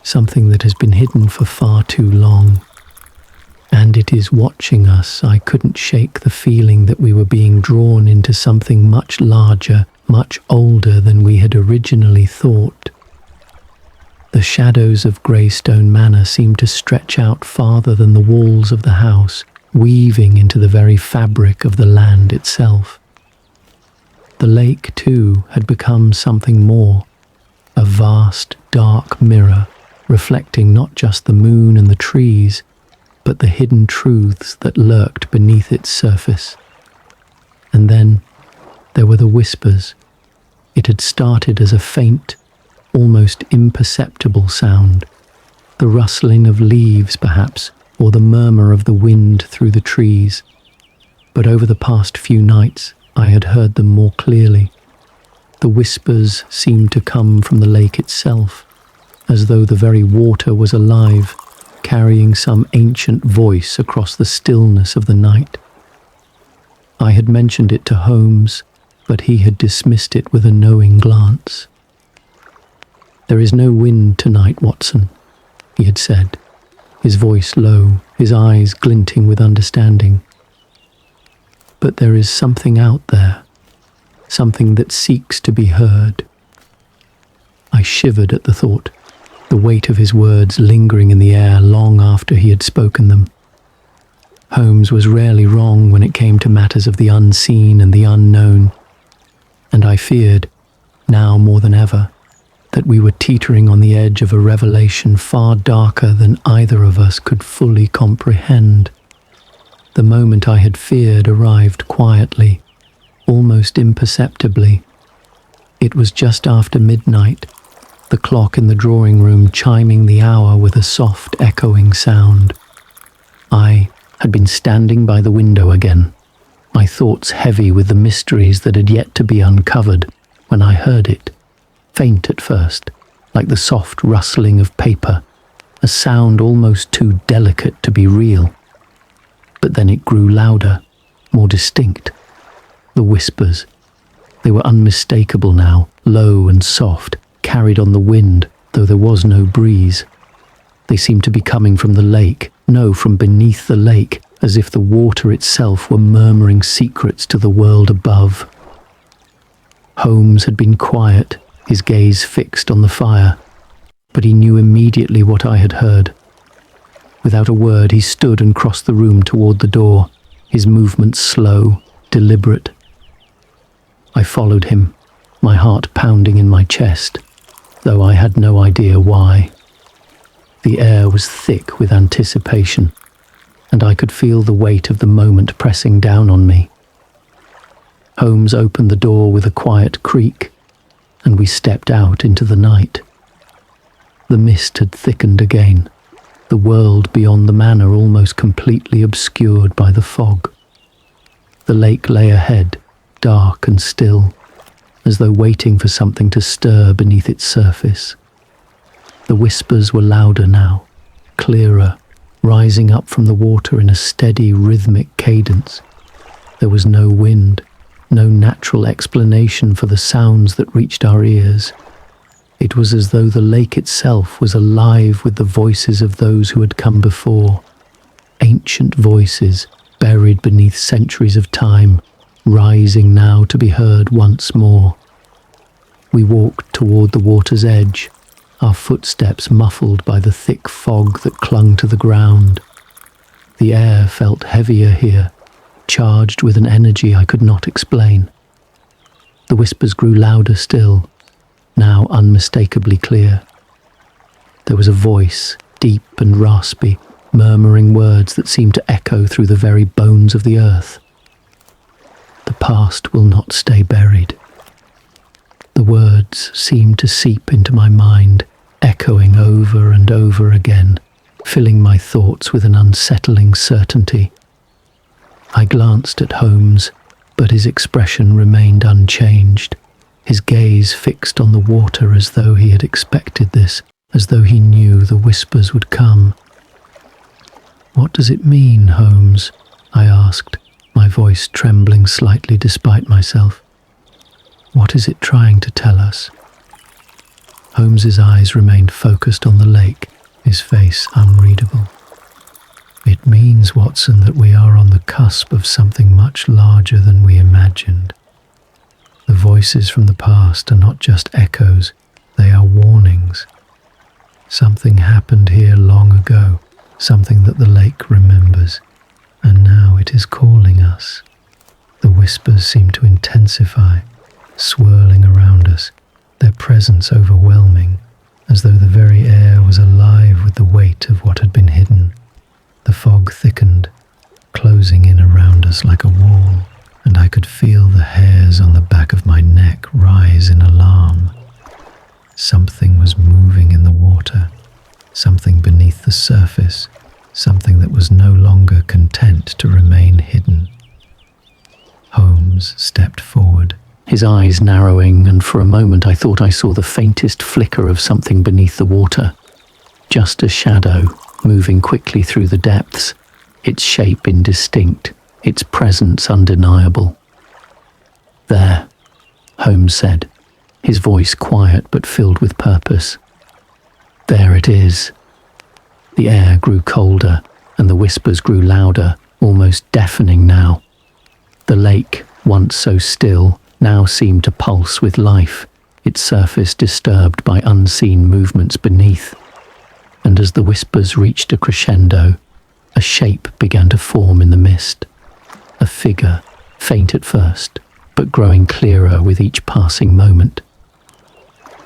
"Something that has been hidden for far too long. And it is watching us." I couldn't shake the feeling that we were being drawn into something much larger, much older than we had originally thought. The shadows of Greystone Manor seemed to stretch out farther than the walls of the house, weaving into the very fabric of the land itself. The lake, too, had become something more, a vast, dark mirror, reflecting not just the moon and the trees, but the hidden truths that lurked beneath its surface. And then there were the whispers. It had started as a faint, almost imperceptible sound, the rustling of leaves perhaps, or the murmur of the wind through the trees. But over the past few nights, I had heard them more clearly. The whispers seemed to come from the lake itself, as though the very water was alive, carrying some ancient voice across the stillness of the night. I had mentioned it to Holmes, but he had dismissed it with a knowing glance. "There is no wind tonight, Watson," he had said, his voice low, his eyes glinting with understanding. "But there is something out there, something that seeks to be heard." I shivered at the thought, the weight of his words lingering in the air long after he had spoken them. Holmes was rarely wrong when it came to matters of the unseen and the unknown, and I feared, now more than ever, that we were teetering on the edge of a revelation far darker than either of us could fully comprehend. The moment I had feared arrived quietly, almost imperceptibly. It was just after midnight, the clock in the drawing room chiming the hour with a soft echoing sound. I had been standing by the window again, my thoughts heavy with the mysteries that had yet to be uncovered, when I heard it, faint at first, like the soft rustling of paper, a sound almost too delicate to be real. But then it grew louder, more distinct. The whispers. They were unmistakable now, low and soft, carried on the wind, though there was no breeze. They seemed to be coming from the lake, no, from beneath the lake, as if the water itself were murmuring secrets to the world above. Holmes had been quiet, his gaze fixed on the fire, but he knew immediately what I had heard. Without a word, he stood and crossed the room toward the door, his movements slow, deliberate. I followed him, my heart pounding in my chest, though I had no idea why. The air was thick with anticipation, and I could feel the weight of the moment pressing down on me. Holmes opened the door with a quiet creak, and we stepped out into the night. The mist had thickened again, the world beyond the manor almost completely obscured by the fog. The lake lay ahead, dark and still, as though waiting for something to stir beneath its surface. The whispers were louder now, clearer, rising up from the water in a steady, rhythmic cadence. There was no wind, no natural explanation for the sounds that reached our ears. It was as though the lake itself was alive with the voices of those who had come before, ancient voices buried beneath centuries of time, rising now to be heard once more. We walked toward the water's edge, our footsteps muffled by the thick fog that clung to the ground. The air felt heavier here, charged with an energy I could not explain. The whispers grew louder still, now unmistakably clear. There was a voice, deep and raspy, murmuring words that seemed to echo through the very bones of the earth. "The past will not stay buried." The words seemed to seep into my mind, echoing over and over again, filling my thoughts with an unsettling certainty. I glanced at Holmes, but his expression remained unchanged, his gaze fixed on the water as though he had expected this, as though he knew the whispers would come. "What does it mean, Holmes?" I asked, my voice trembling slightly despite myself. "What is it trying to tell us?" Holmes's eyes remained focused on the lake, his face unreadable. "It means, Watson, that we are on the cusp of something much larger than we imagined. The voices from the past are not just echoes, they are warnings. Something happened here long ago, something that the lake remembers, and now it is calling us." The whispers seemed to intensify, swirling around us, their presence overwhelming, as though the very air was alive with the weight of what had been hidden. The fog thickened, closing in around us like a wall, and I could feel the hairs on the back of my neck rise in alarm. Something was moving in the water, something beneath the surface, something that was no longer content to remain hidden. Holmes stepped forward, his eyes narrowing, and for a moment I thought I saw the faintest flicker of something beneath the water. Just a shadow, moving quickly through the depths, its shape indistinct, its presence undeniable. "There," Holmes said, his voice quiet but filled with purpose. "There it is." The air grew colder, and the whispers grew louder, almost deafening now. The lake, once so still, now seemed to pulse with life, its surface disturbed by unseen movements beneath. And as the whispers reached a crescendo, a shape began to form in the mist. A figure, faint at first, but growing clearer with each passing moment.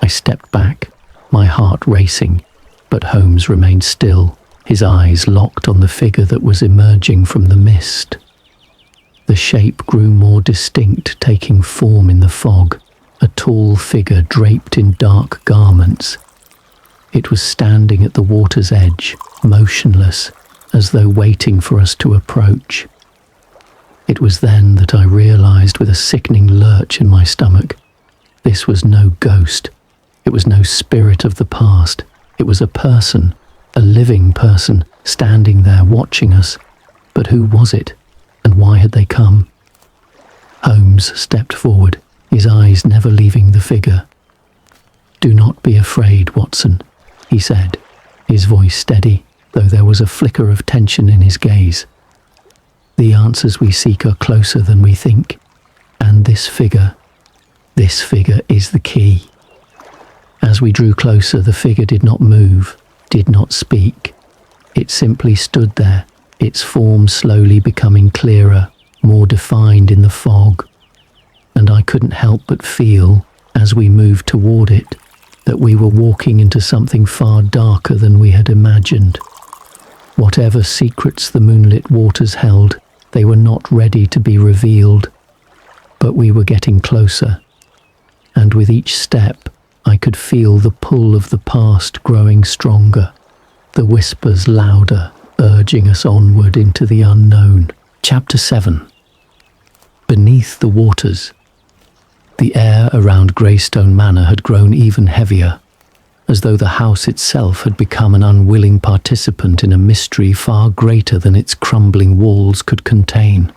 I stepped back, my heart racing, but Holmes remained still, his eyes locked on the figure that was emerging from the mist. The shape grew more distinct, taking form in the fog, a tall figure draped in dark garments. It was standing at the water's edge, motionless, as though waiting for us to approach. It was then that I realized with a sickening lurch in my stomach, this was no ghost. It was no spirit of the past. It was a person, a living person, standing there watching us. But who was it, and why had they come? Holmes stepped forward, his eyes never leaving the figure. "Do not be afraid, Watson," he said, his voice steady, though there was a flicker of tension in his gaze. "The answers we seek are closer than we think, and this figure is the key." As we drew closer, the figure did not move, did not speak. It simply stood there, its form slowly becoming clearer, more defined in the fog. And I couldn't help but feel, as we moved toward it, that we were walking into something far darker than we had imagined. Whatever secrets the moonlit waters held, they were not ready to be revealed. But we were getting closer, and with each step, I could feel the pull of the past growing stronger, the whispers louder, urging us onward into the unknown. Chapter 7. Beneath the waters. The air around Greystone Manor had grown even heavier, as though the house itself had become an unwilling participant in a mystery far greater than its crumbling walls could contain.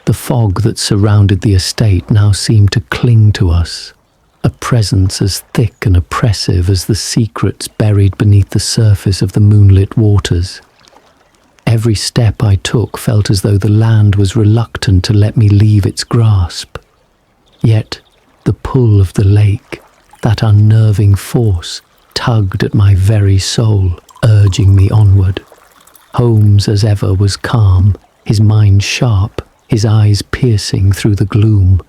The fog that surrounded the estate now seemed to cling to us, a presence as thick and oppressive as the secrets buried beneath the surface of the moonlit waters. Every step I took felt as though the land was reluctant to let me leave its grasp. Yet the pull of the lake, that unnerving force, tugged at my very soul, urging me onward. Holmes, as ever, was calm, his mind sharp, his eyes piercing through the gloom.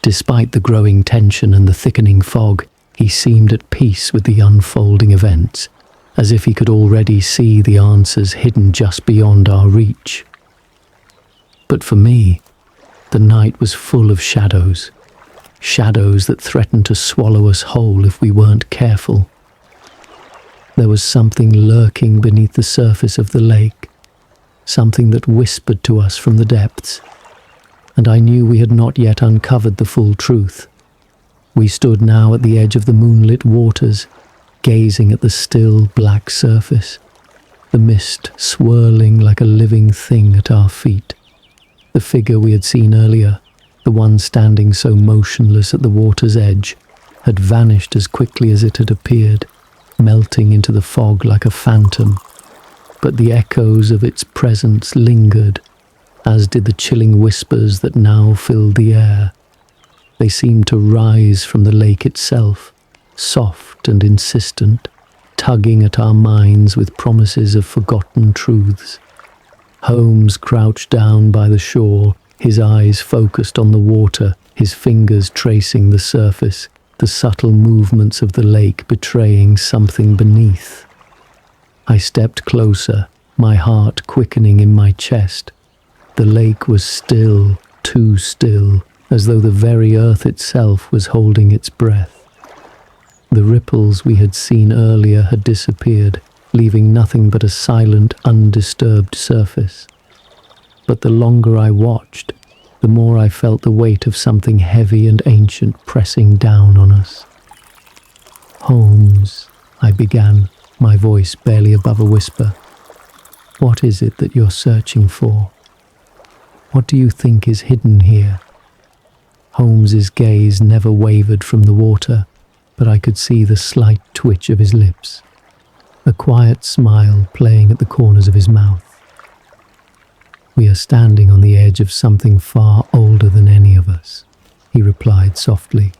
Despite the growing tension and the thickening fog, he seemed at peace with the unfolding events, as if he could already see the answers hidden just beyond our reach. But for me, the night was full of shadows, shadows that threatened to swallow us whole if we weren't careful. There was something lurking beneath the surface of the lake, something that whispered to us from the depths, and I knew we had not yet uncovered the full truth. We stood now at the edge of the moonlit waters, gazing at the still black surface, the mist swirling like a living thing at our feet. The figure we had seen earlier, the one standing so motionless at the water's edge, had vanished as quickly as it had appeared, melting into the fog like a phantom. But the echoes of its presence lingered, as did the chilling whispers that now filled the air. They seemed to rise from the lake itself, soft and insistent, tugging at our minds with promises of forgotten truths. Holmes crouched down by the shore, his eyes focused on the water, his fingers tracing the surface, the subtle movements of the lake betraying something beneath. I stepped closer, my heart quickening in my chest. The lake was still, too still, as though the very earth itself was holding its breath. The ripples we had seen earlier had disappeared, leaving nothing but a silent, undisturbed surface. But the longer I watched, the more I felt the weight of something heavy and ancient pressing down on us. "Holmes," I began, my voice barely above a whisper. "What is it that you're searching for? What do you think is hidden here?" Holmes's gaze never wavered from the water, but I could see the slight twitch of his lips, a quiet smile playing at the corners of his mouth. "We are standing on the edge of something far older than any of us," he replied softly.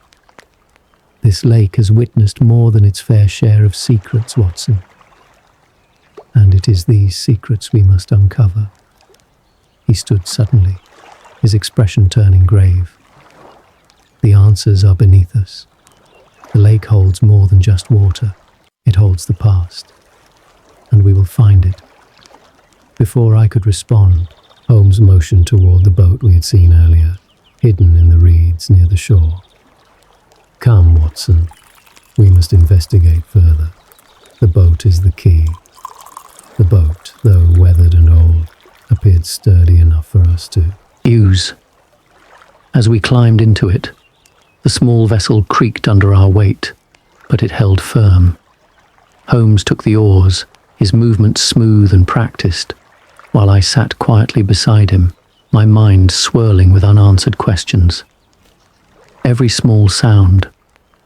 "This lake has witnessed more than its fair share of secrets, Watson. And it is these secrets we must uncover." He stood suddenly, his expression turning grave. "The answers are beneath us. The lake holds more than just water. It holds the past. And we will find it." Before I could respond, Holmes motioned toward the boat we had seen earlier, hidden in the reeds near the shore. "Come, Watson. We must investigate further. The boat is the key." The boat, though weathered and old, appeared sturdy enough for us to use. As we climbed into it, the small vessel creaked under our weight, but it held firm. Holmes took the oars, his movements smooth and practiced, while I sat quietly beside him, my mind swirling with unanswered questions. Every small sound,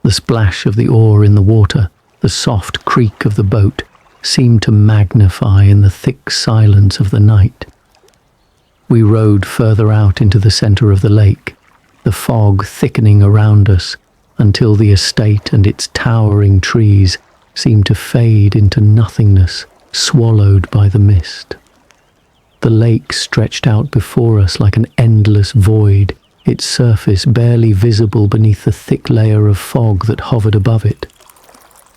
the splash of the oar in the water, the soft creak of the boat, seemed to magnify in the thick silence of the night. We rowed further out into the center of the lake, the fog thickening around us until the estate and its towering trees seemed to fade into nothingness, swallowed by the mist. The lake stretched out before us like an endless void, its surface barely visible beneath the thick layer of fog that hovered above it.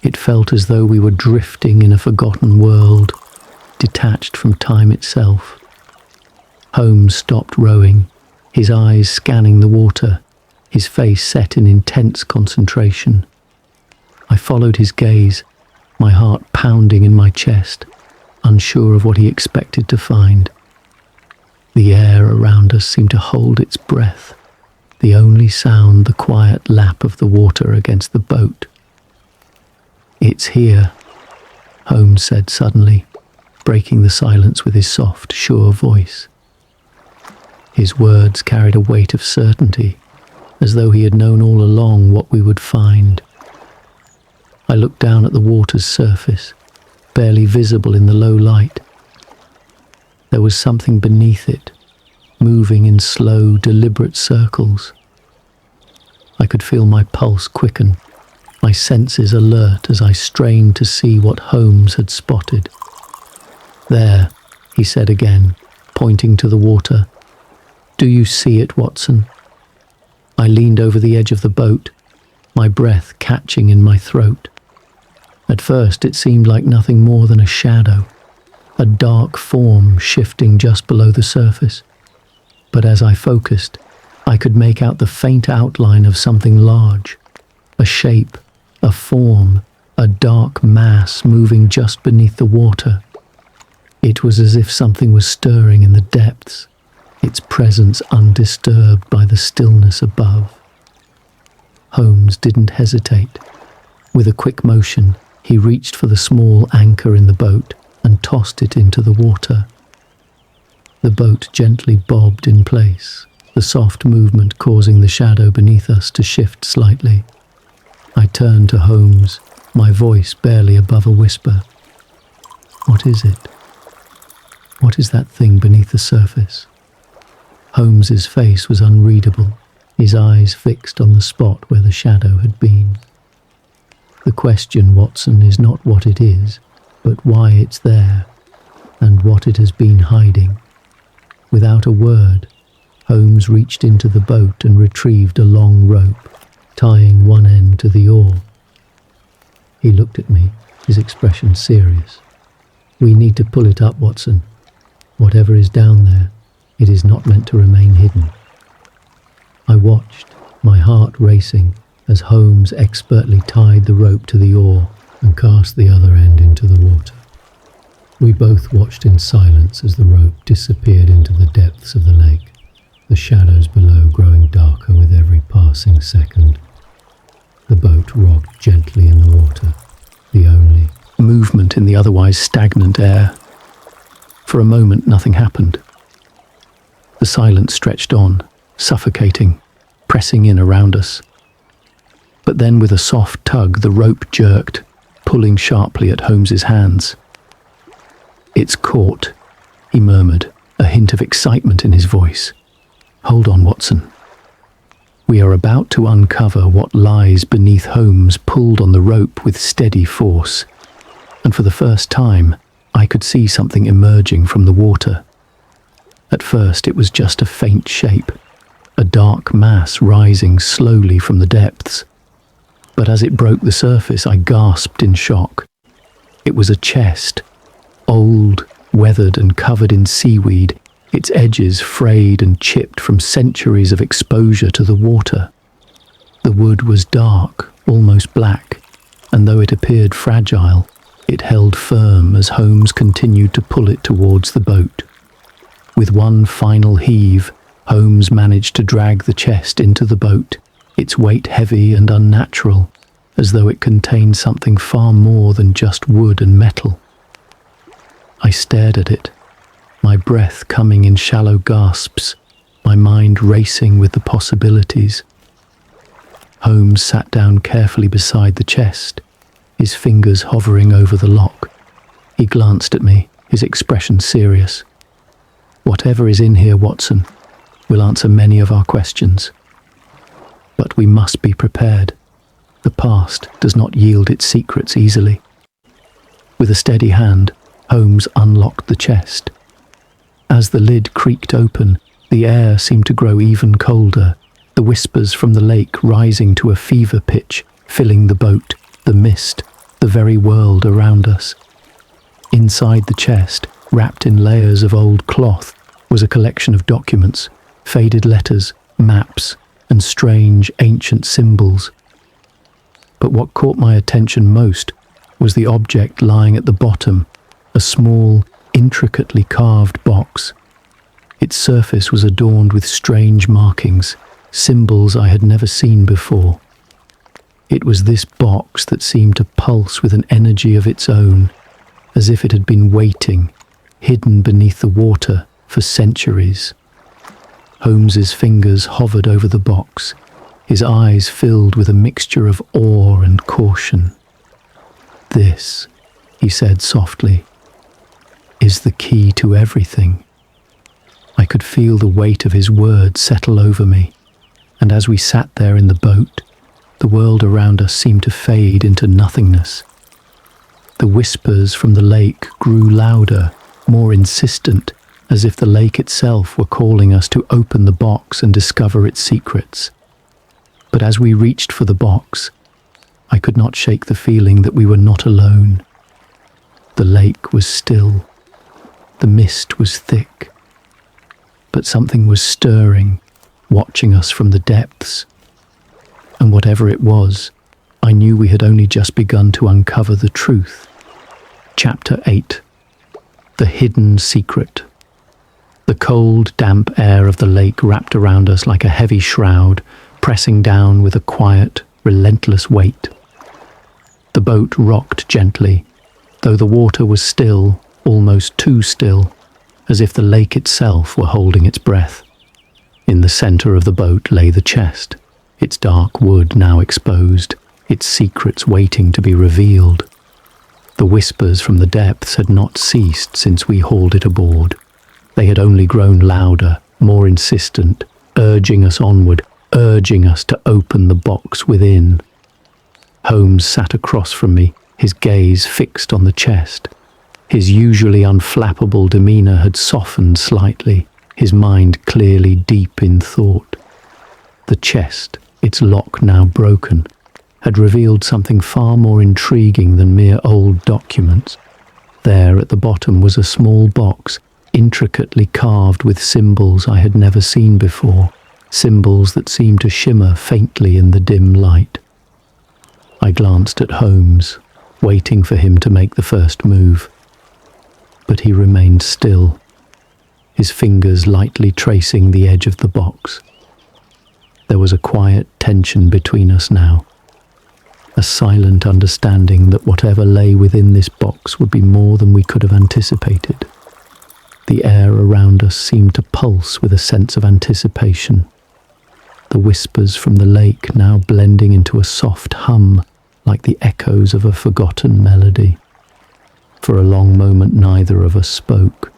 It felt as though we were drifting in a forgotten world, detached from time itself. Holmes stopped rowing, his eyes scanning the water, his face set in intense concentration. I followed his gaze, my heart pounding in my chest, unsure of what he expected to find. The air around us seemed to hold its breath, the only sound the quiet lap of the water against the boat. "It's here," Holmes said suddenly, breaking the silence with his soft, sure voice. His words carried a weight of certainty, as though he had known all along what we would find. I looked down at the water's surface, barely visible in the low light. There was something beneath it, moving in slow, deliberate circles. I could feel my pulse quicken, my senses alert as I strained to see what Holmes had spotted. "There," he said again, pointing to the water. "Do you see it, Watson?" I leaned over the edge of the boat, my breath catching in my throat. At first it seemed like nothing more than a shadow, a dark form shifting just below the surface. But as I focused, I could make out the faint outline of something large, a shape, a form, a dark mass moving just beneath the water. It was as if something was stirring in the depths, its presence undisturbed by the stillness above. Holmes didn't hesitate. With a quick motion, he reached for the small anchor in the boat and tossed it into the water. The boat gently bobbed in place, the soft movement causing the shadow beneath us to shift slightly. I turned to Holmes, my voice barely above a whisper. "What is it? What is that thing beneath the surface?" Holmes's face was unreadable, his eyes fixed on the spot where the shadow had been. "The question, Watson, is not what it is, but why it's there, and what it has been hiding." Without a word, Holmes reached into the boat and retrieved a long rope, tying one end to the oar. He looked at me, his expression serious. We need to pull it up, Watson. Whatever is down there, it is not meant to remain hidden. I watched, my heart racing, as Holmes expertly tied the rope to the oar and cast the other end into the water. We both watched in silence as the rope disappeared into the depths of the lake, the shadows below growing darker with every passing second. The boat rocked gently in the water, the only movement in the otherwise stagnant air. For a moment, nothing happened. The silence stretched on, suffocating, pressing in around us. But then with a soft tug, the rope jerked, pulling sharply at Holmes's hands. "It's caught," he murmured, a hint of excitement in his voice. "Hold on, Watson. We are about to uncover what lies beneath." Holmes pulled on the rope with steady force, and for the first time, I could see something emerging from the water. At first, it was just a faint shape, a dark mass rising slowly from the depths. But as it broke the surface, I gasped in shock. It was a chest, old, weathered and covered in seaweed, its edges frayed and chipped from centuries of exposure to the water. The wood was dark, almost black, and though it appeared fragile, it held firm as Holmes continued to pull it towards the boat. With one final heave, Holmes managed to drag the chest into the boat, its weight heavy and unnatural, as though it contained something far more than just wood and metal. I stared at it, my breath coming in shallow gasps, my mind racing with the possibilities. Holmes sat down carefully beside the chest, his fingers hovering over the lock. He glanced at me, his expression serious. "Whatever is in here, Watson, will answer many of our questions. But we must be prepared. The past does not yield its secrets easily." With a steady hand, Holmes unlocked the chest. As the lid creaked open, the air seemed to grow even colder, the whispers from the lake rising to a fever pitch, filling the boat, the mist, the very world around us. Inside the chest, wrapped in layers of old cloth, was a collection of documents, faded letters, maps, and strange ancient symbols. But what caught my attention most was the object lying at the bottom, a small, intricately carved box. Its surface was adorned with strange markings, symbols I had never seen before. It was this box that seemed to pulse with an energy of its own, as if it had been waiting, hidden beneath the water, for centuries. Holmes's fingers hovered over the box, his eyes filled with a mixture of awe and caution. "This," he said softly, "is the key to everything." I could feel the weight of his words settle over me, and as we sat there in the boat, the world around us seemed to fade into nothingness. The whispers from the lake grew louder, more insistent, as if the lake itself were calling us to open the box and discover its secrets. But as we reached for the box, I could not shake the feeling that we were not alone. The lake was still. The mist was thick. But something was stirring, watching us from the depths. And whatever it was, I knew we had only just begun to uncover the truth. Chapter 8. The Hidden Secret. The cold, damp air of the lake wrapped around us like a heavy shroud, pressing down with a quiet, relentless weight. The boat rocked gently, though the water was still, almost too still, as if the lake itself were holding its breath. In the center of the boat lay the chest, its dark wood now exposed, its secrets waiting to be revealed. The whispers from the depths had not ceased since we hauled it aboard. They had only grown louder, more insistent, urging us onward, urging us to open the box within. Holmes sat across from me, his gaze fixed on the chest. His usually unflappable demeanor had softened slightly, his mind clearly deep in thought. The chest, its lock now broken, had revealed something far more intriguing than mere old documents. There at the bottom was a small box, intricately carved with symbols I had never seen before, symbols that seemed to shimmer faintly in the dim light. I glanced at Holmes, waiting for him to make the first move. But he remained still, his fingers lightly tracing the edge of the box. There was a quiet tension between us now, a silent understanding that whatever lay within this box would be more than we could have anticipated. The air around us seemed to pulse with a sense of anticipation, the whispers from the lake now blending into a soft hum like the echoes of a forgotten melody. For a long moment neither of us spoke.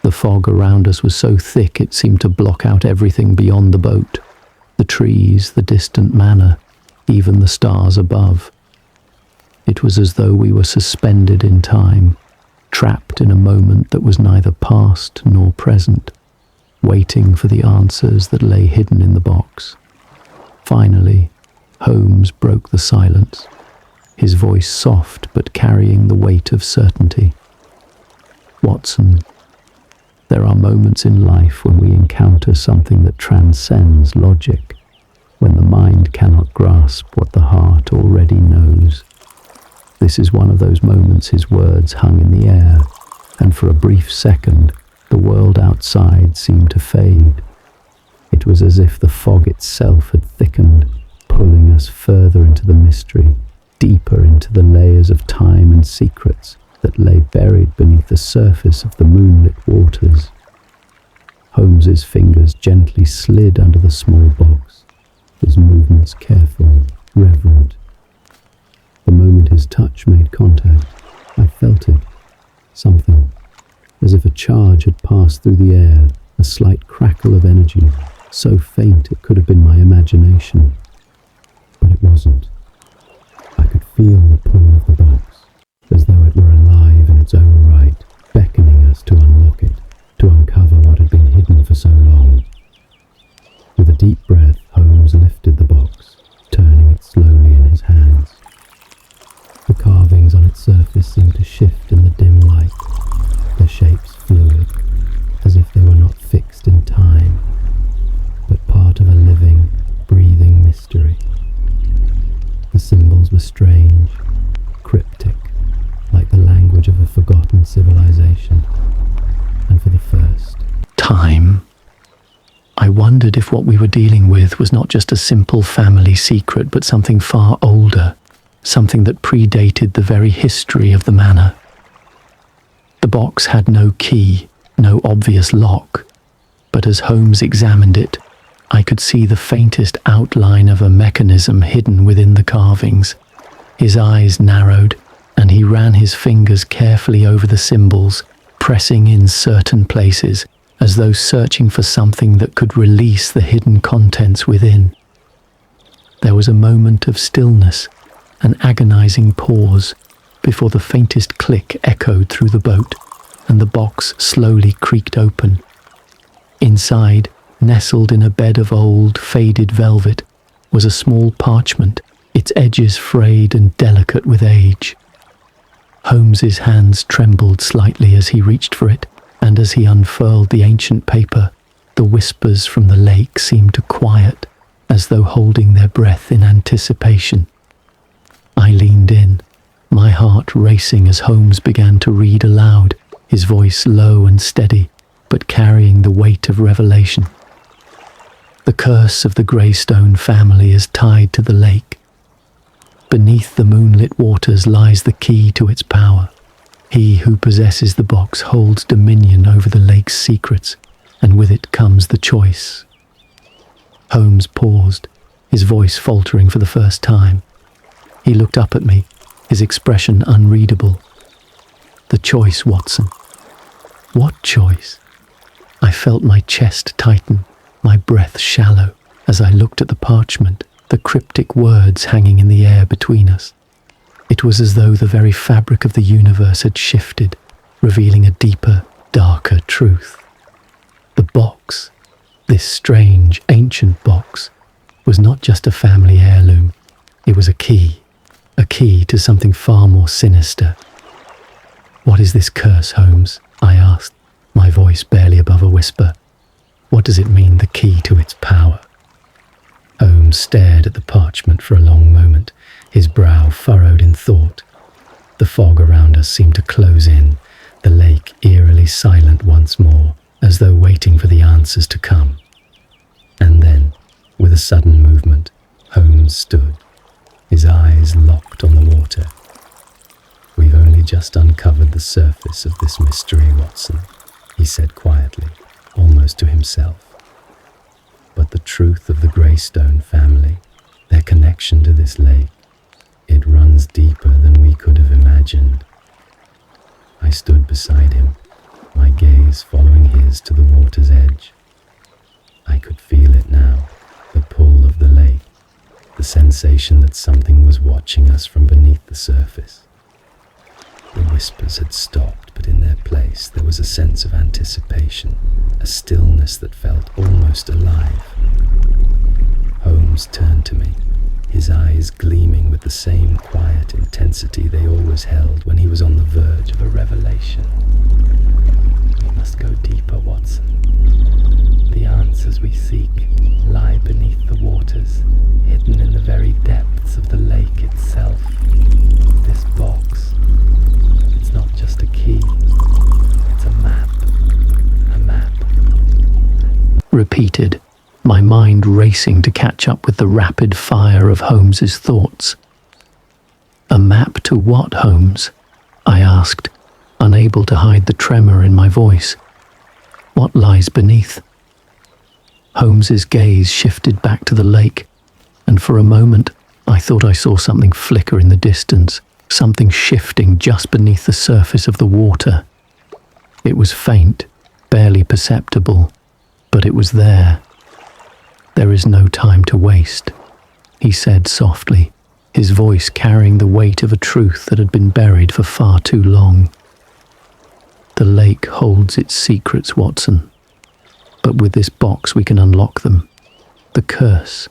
The fog around us was so thick it seemed to block out everything beyond the boat, the trees, the distant manor, even the stars above. It was as though we were suspended in time, trapped in a moment that was neither past nor present, waiting for the answers that lay hidden in the box. Finally, Holmes broke the silence, his voice soft but carrying the weight of certainty. "Watson, there are moments in life when we encounter something that transcends logic, when the mind cannot grasp what the heart already knows. This is one of those moments." His words hung in the air, and for a brief second, the world outside seemed to fade. It was as if the fog itself had thickened, pulling us further into the mystery, deeper into the layers of time and secrets that lay buried beneath the surface of the moonlit waters. Holmes's fingers gently slid under the small box, his movements careful, reverent. The moment his touch made contact, I felt it, something, as if a charge had passed through the air, a slight crackle of energy, so faint it could have been my imagination. But it wasn't. I could feel the pull of the box, as though it were alive in its own right, beckoning us to unlock it, to uncover what had been hidden for so long. With a deep breath, Holmes lifted the box, turning it slowly in his hands. The carvings on its surface seemed to shift in the dim light, their shapes fluid, as if they were not fixed in time, but part of a living, breathing mystery. The symbols were strange, cryptic, like the language of a forgotten civilization. And for the first time, I wondered if what we were dealing with was not just a simple family secret, but something far older, something that predated the very history of the manor. The box had no key, no obvious lock, but as Holmes examined it, I could see the faintest outline of a mechanism hidden within the carvings. His eyes narrowed, and he ran his fingers carefully over the symbols, pressing in certain places, as though searching for something that could release the hidden contents within. There was a moment of stillness, an agonizing pause, before the faintest click echoed through the boat, and the box slowly creaked open. Inside, nestled in a bed of old, faded velvet, was a small parchment, its edges frayed and delicate with age. Holmes's hands trembled slightly as he reached for it, and as he unfurled the ancient paper, the whispers from the lake seemed to quiet, as though holding their breath in anticipation. I leaned in, my heart racing as Holmes began to read aloud, his voice low and steady, but carrying the weight of revelation. The curse of the Greystone family is tied to the lake. Beneath the moonlit waters lies the key to its power. He who possesses the box holds dominion over the lake's secrets, and with it comes the choice. Holmes paused, his voice faltering for the first time. He looked up at me, his expression unreadable. "The choice, Watson." "What choice?" I felt my chest tighten, my breath shallow, as I looked at the parchment, the cryptic words hanging in the air between us. It was as though the very fabric of the universe had shifted, revealing a deeper, darker truth. The box, this strange, ancient box, was not just a family heirloom. It was a key to something far more sinister. "What is this curse, Holmes?" I asked, my voice barely above a whisper. "What does it mean, the key to its power?" Holmes stared at the parchment for a long moment, his brow furrowed in thought. The fog around us seemed to close in, the lake eerily silent once more, as though waiting for the answers to come. And then, with a sudden movement, Holmes stood, his eyes locked on the water. "We've only just uncovered the surface of this mystery, Watson," he said quietly, almost to himself. "But the truth of the Greystone family, their connection to this lake, it runs deeper than we could have imagined." I stood beside him, my gaze following his to the water's edge. I could feel it now, the pull of the lake, the sensation that something was watching us from beneath the surface. The whispers had stopped, but in their place there was a sense of anticipation, a stillness that felt almost alive. Holmes turned to me, his eyes gleaming with the same quiet intensity they always held when he was on the verge of a revelation. "We must go deeper, Watson. The answers we seek lie beneath the waters, hidden in the very depths of the lake itself. This box, it's not just a key, it's a map. A map." Repeated, my mind racing to catch up with the rapid fire of Holmes's thoughts. "A map to what, Holmes?" I asked, unable to hide the tremor in my voice. "What lies beneath?" Holmes's gaze shifted back to the lake, and for a moment I thought I saw something flicker in the distance, something shifting just beneath the surface of the water. It was faint, barely perceptible, but it was there. "There is no time to waste," he said softly, his voice carrying the weight of a truth that had been buried for far too long. "The lake holds its secrets, Watson, but with this box we can unlock them. The curse,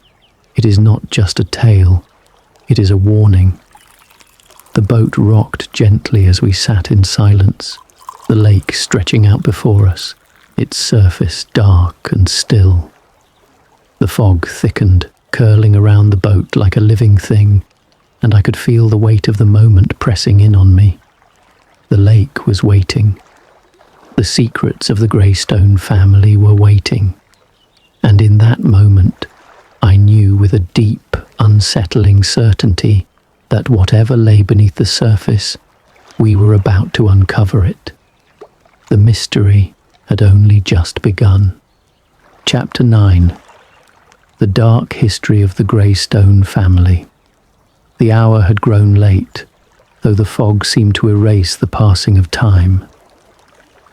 it is not just a tale, it is a warning." The boat rocked gently as we sat in silence, the lake stretching out before us, its surface dark and still. The fog thickened, curling around the boat like a living thing, and I could feel the weight of the moment pressing in on me. The lake was waiting. The secrets of the Greystone family were waiting. And in that moment, I knew with a deep, unsettling certainty that whatever lay beneath the surface, we were about to uncover it. The mystery had only just begun. Chapter 9. The dark history of the Greystone family. The hour had grown late, though the fog seemed to erase the passing of time.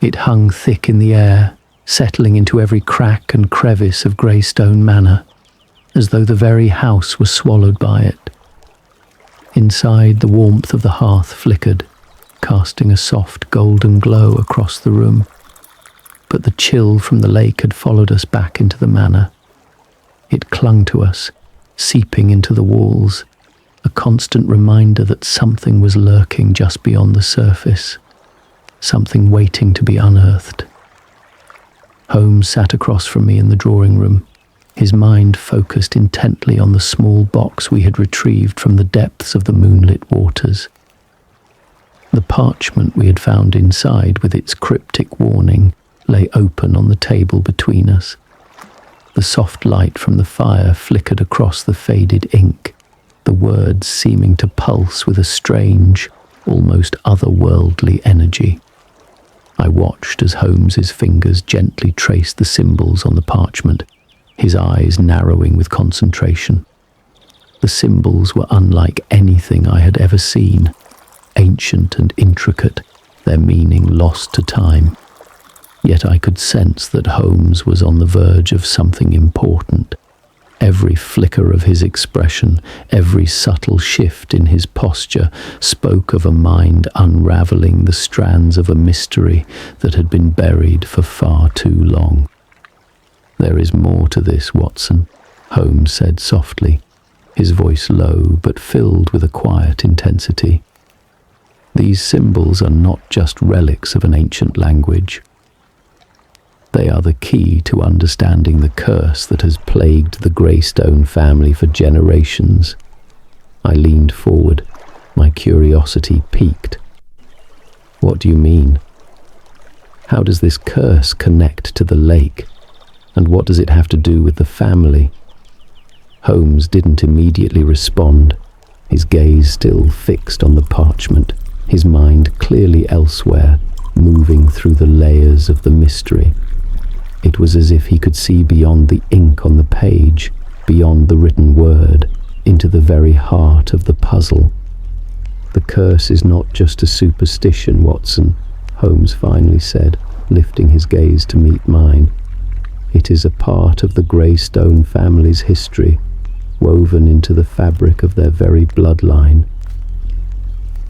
It hung thick in the air, settling into every crack and crevice of Greystone Manor, as though the very house was swallowed by it. Inside, the warmth of the hearth flickered, casting a soft golden glow across the room. But the chill from the lake had followed us back into the manor. It clung to us, seeping into the walls, a constant reminder that something was lurking just beyond the surface, something waiting to be unearthed. Holmes sat across from me in the drawing room, his mind focused intently on the small box we had retrieved from the depths of the moonlit waters. The parchment we had found inside, with its cryptic warning, lay open on the table between us. The soft light from the fire flickered across the faded ink, the words seeming to pulse with a strange, almost otherworldly energy. I watched as Holmes's fingers gently traced the symbols on the parchment, his eyes narrowing with concentration. The symbols were unlike anything I had ever seen, ancient and intricate, their meaning lost to time. Yet I could sense that Holmes was on the verge of something important. Every flicker of his expression, every subtle shift in his posture spoke of a mind unraveling the strands of a mystery that had been buried for far too long. "There is more to this, Watson," Holmes said softly, his voice low but filled with a quiet intensity. These symbols are not just relics of an ancient language. They are the key to understanding the curse that has plagued the Greystone family for generations. I leaned forward, my curiosity piqued. What do you mean? How does this curse connect to the lake? And what does it have to do with the family? Holmes didn't immediately respond, his gaze still fixed on the parchment, his mind clearly elsewhere, moving through the layers of the mystery. It was as if he could see beyond the ink on the page, beyond the written word, into the very heart of the puzzle. The curse is not just a superstition, Watson, Holmes finally said, lifting his gaze to meet mine. It is a part of the Greystone family's history, woven into the fabric of their very bloodline.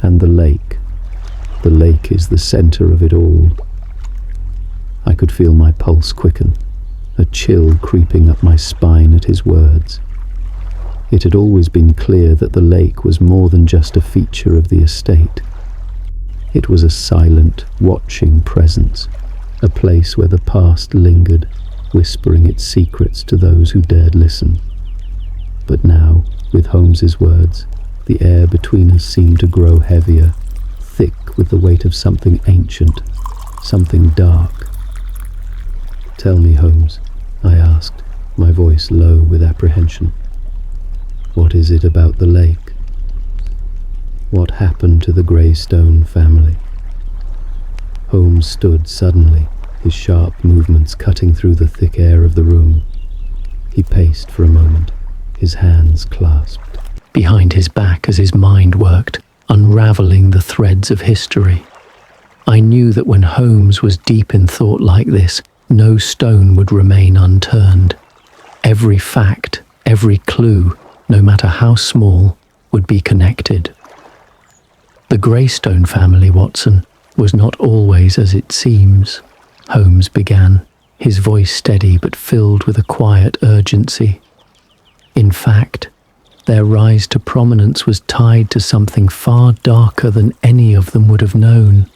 And the lake is the center of it all. I could feel my pulse quicken, a chill creeping up my spine at his words. It had always been clear that the lake was more than just a feature of the estate. It was a silent, watching presence, a place where the past lingered, whispering its secrets to those who dared listen. But now, with Holmes's words, the air between us seemed to grow heavier, thick with the weight of something ancient, something dark. "Tell me, Holmes," I asked, my voice low with apprehension. "What is it about the lake? What happened to the Greystone family?" Holmes stood suddenly, his sharp movements cutting through the thick air of the room. He paced for a moment, his hands clasped behind his back as his mind worked, unraveling the threads of history. I knew that when Holmes was deep in thought like this, no stone would remain unturned. Every fact, every clue, no matter how small, would be connected. The Greystone family, Watson, was not always as it seems, Holmes began, his voice steady but filled with a quiet urgency. In fact, their rise to prominence was tied to something far darker than any of them would have known.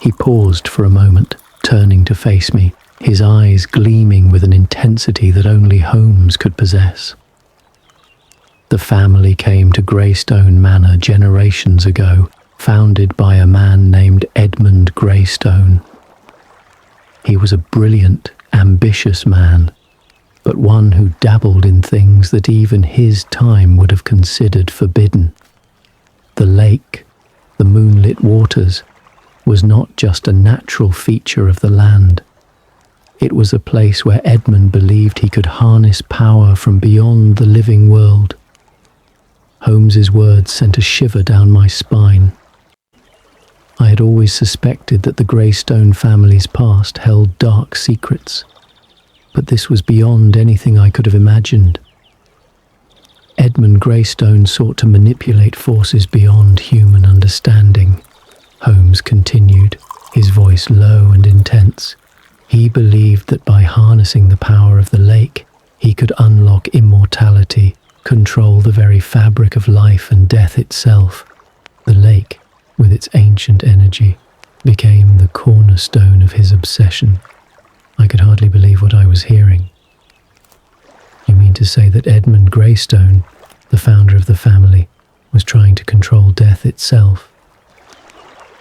He paused for a moment, turning to face me, his eyes gleaming with an intensity that only Holmes could possess. The family came to Greystone Manor generations ago, founded by a man named Edmund Greystone. He was a brilliant, ambitious man, but one who dabbled in things that even his time would have considered forbidden. The lake, the moonlit waters, was not just a natural feature of the land. It was a place where Edmund believed he could harness power from beyond the living world. Holmes's words sent a shiver down my spine. I had always suspected that the Greystone family's past held dark secrets, but this was beyond anything I could have imagined. Edmund Greystone sought to manipulate forces beyond human understanding. Holmes continued, his voice low and intense. He believed that by harnessing the power of the lake, he could unlock immortality, control the very fabric of life and death itself. The lake, with its ancient energy, became the cornerstone of his obsession. I could hardly believe what I was hearing. "You mean to say that Edmund Greystone, the founder of the family, was trying to control death itself?"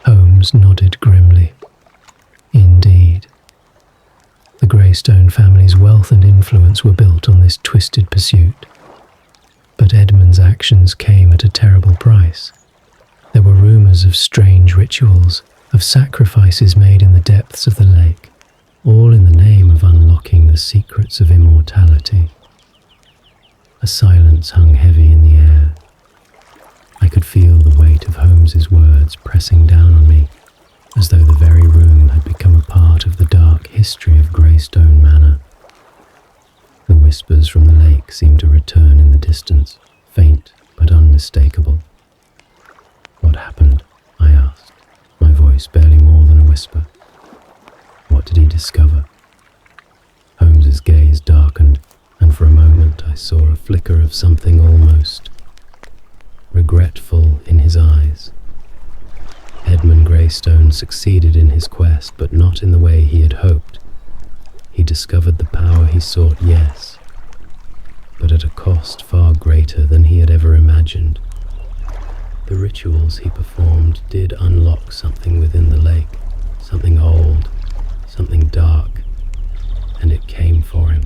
Holmes nodded grimly. "Indeed. The Greystone family's wealth and influence were built on this twisted pursuit. But Edmund's actions came at a terrible price. There were rumors of strange rituals, of sacrifices made in the depths of the lake, all in the name of unlocking the secrets of immortality." A silence hung heavy in the air. I could feel the weight of Holmes's words pressing down on me, as though the very room had become a part of the dark history of Greystone Manor. The whispers from the lake seemed to return in the distance, faint but unmistakable. "What happened?" I asked, my voice barely more than a whisper. "What did he discover?" Holmes's gaze darkened, and for a moment I saw a flicker of something almost regretful in his eyes. Greystone succeeded in his quest, but not in the way he had hoped. He discovered the power he sought, yes, but at a cost far greater than he had ever imagined. The rituals he performed did unlock something within the lake, something old, something dark, and it came for him.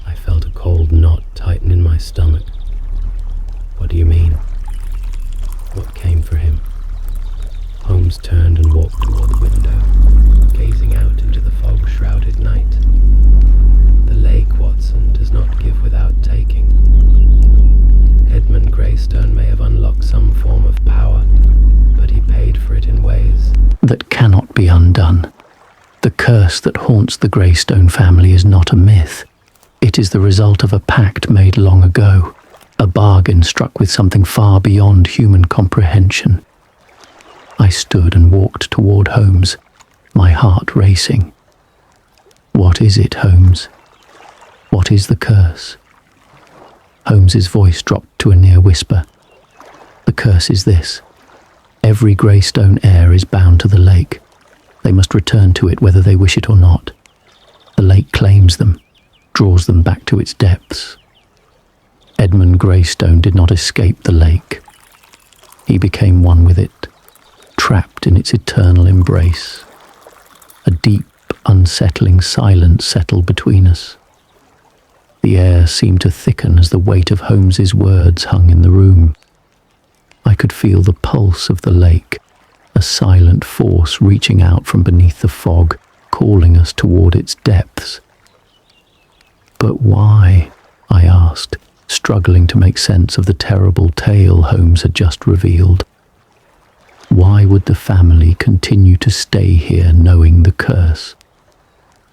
I felt a cold knot tighten in my stomach. What do you mean? What came for him? Holmes turned and walked toward the window, gazing out into the fog-shrouded night. The lake, Watson, does not give without taking. Edmund Greystone may have unlocked some form of power, but he paid for it in ways that cannot be undone. The curse that haunts the Greystone family is not a myth. It is the result of a pact made long ago, a bargain struck with something far beyond human comprehension. I stood and walked toward Holmes, my heart racing. What is it, Holmes? What is the curse? Holmes's voice dropped to a near whisper. The curse is this. Every Greystone heir is bound to the lake. They must return to it whether they wish it or not. The lake claims them, draws them back to its depths. Edmund Greystone did not escape the lake. He became one with it, trapped in its eternal embrace. A deep, unsettling silence settled between us. The air seemed to thicken as the weight of Holmes's words hung in the room. I could feel the pulse of the lake, a silent force reaching out from beneath the fog, calling us toward its depths. But why? I asked, struggling to make sense of the terrible tale Holmes had just revealed. Why would the family continue to stay here knowing the curse?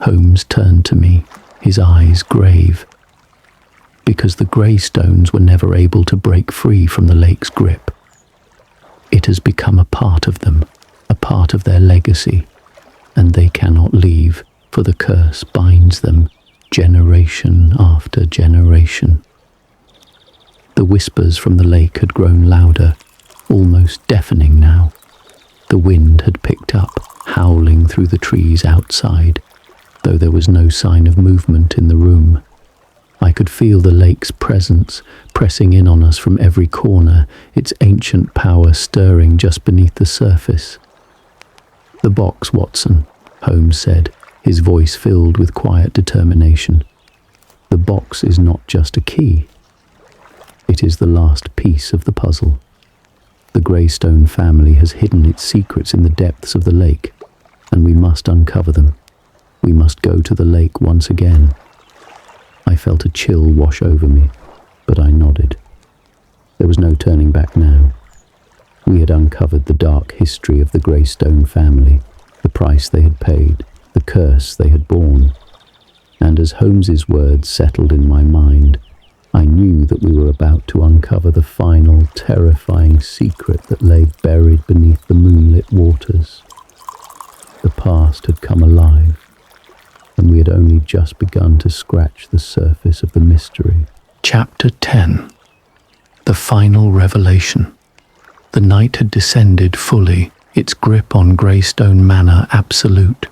Holmes turned to me, his eyes grave. Because the Greystones were never able to break free from the lake's grip. It has become a part of them, a part of their legacy, and they cannot leave, for the curse binds them generation after generation. The whispers from the lake had grown louder, almost deafening now. The wind had picked up, howling through the trees outside, though there was no sign of movement in the room. I could feel the lake's presence pressing in on us from every corner, its ancient power stirring just beneath the surface. "The box, Watson," Holmes said, his voice filled with quiet determination. "The box is not just a key. It is the last piece of the puzzle. The Greystone family has hidden its secrets in the depths of the lake, and we must uncover them. We must go to the lake once again." I felt a chill wash over me, but I nodded. There was no turning back now. We had uncovered the dark history of the Greystone family, the price they had paid, the curse they had borne. And as Holmes's words settled in my mind, I knew that we were about to uncover the final, terrifying secret that lay buried beneath the moonlit waters. The past had come alive, and we had only just begun to scratch the surface of the mystery. Chapter 10. The Final Revelation. The night had descended fully, its grip on Greystone Manor absolute.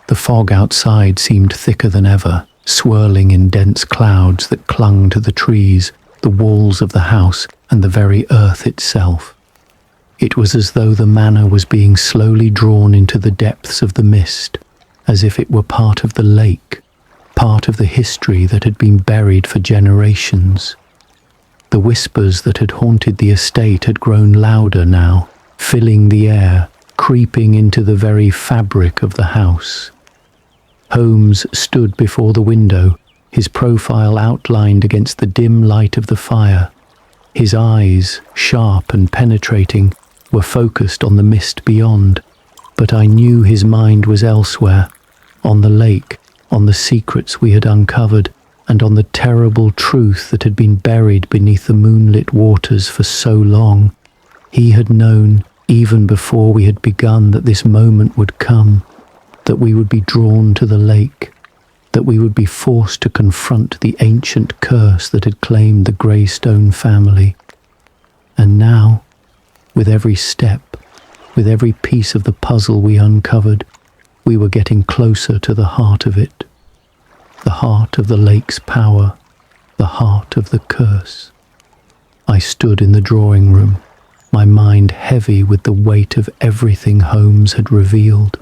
The fog outside seemed thicker than ever, swirling in dense clouds that clung to the trees, the walls of the house, and the very earth itself. It was as though the manor was being slowly drawn into the depths of the mist, as if it were part of the lake, part of the history that had been buried for generations. The whispers that had haunted the estate had grown louder now, filling the air, creeping into the very fabric of the house. Holmes stood before the window, his profile outlined against the dim light of the fire. His eyes, sharp and penetrating, were focused on the mist beyond, but I knew his mind was elsewhere, on the lake, on the secrets we had uncovered, and on the terrible truth that had been buried beneath the moonlit waters for so long. He had known, even before we had begun, that this moment would come, that we would be drawn to the lake, that we would be forced to confront the ancient curse that had claimed the Greystone family. And now, with every step, With every piece of the puzzle we uncovered, we were getting closer to the heart of it. The heart of the lake's power, the heart of the curse. I stood in the drawing room, my mind heavy with the weight of everything Holmes had revealed.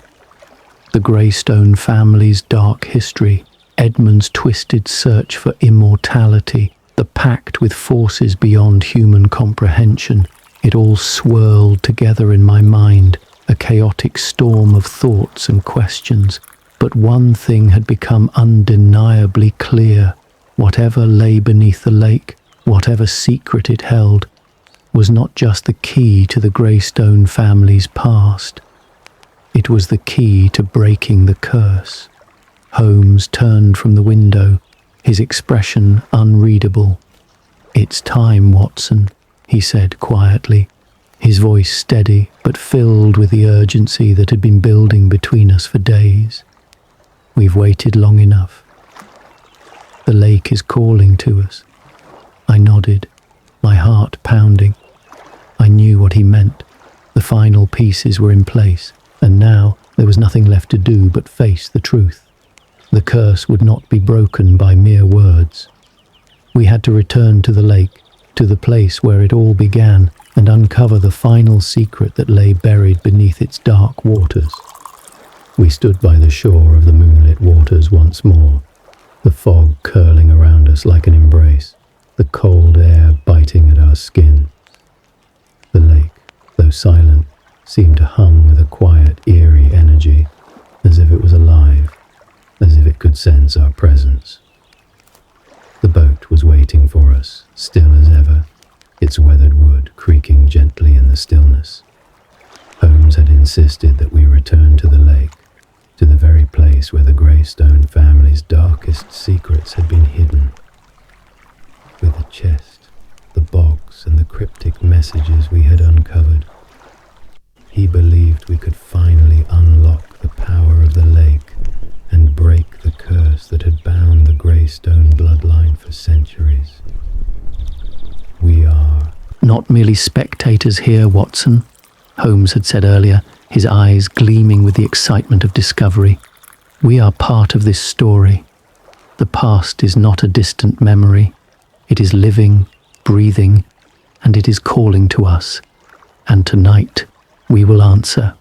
The Greystone family's dark history, Edmund's twisted search for immortality, the pact with forces beyond human comprehension. It all swirled together in my mind, a chaotic storm of thoughts and questions. But one thing had become undeniably clear. Whatever lay beneath the lake, whatever secret it held, was not just the key to the Greystone family's past. It was the key to breaking the curse. Holmes turned from the window, his expression unreadable. "It's time, Watson," he said quietly, his voice steady but filled with the urgency that had been building between us for days. "We've waited long enough. The lake is calling to us." I nodded, my heart pounding. I knew what he meant. The final pieces were in place, and now there was nothing left to do but face the truth. The curse would not be broken by mere words. We had to return to the lake, to the place where it all began, and uncover the final secret that lay buried beneath its dark waters. We stood by the shore of the moonlit waters once more, the fog curling around us like an embrace, the cold air biting at our skin. The lake, though silent, seemed to hum with a quiet, eerie energy, as if it was alive, as if it could sense our presence. The boat was waiting for us, still as ever, its weathered wood creaking gently in the stillness. Holmes had insisted that we return to the lake, to the very place where the Greystone family's darkest secrets had been hidden. With the chest, the box, and the cryptic messages we had uncovered, he believed we could finally unlock the power of the lake and break the curse that had bound the Greystone bloodline for centuries. "We are not merely spectators here, Watson," Holmes had said earlier, his eyes gleaming with the excitement of discovery. "We are part of this story. The past is not a distant memory. It is living, breathing, and it is calling to us. And tonight, we will answer."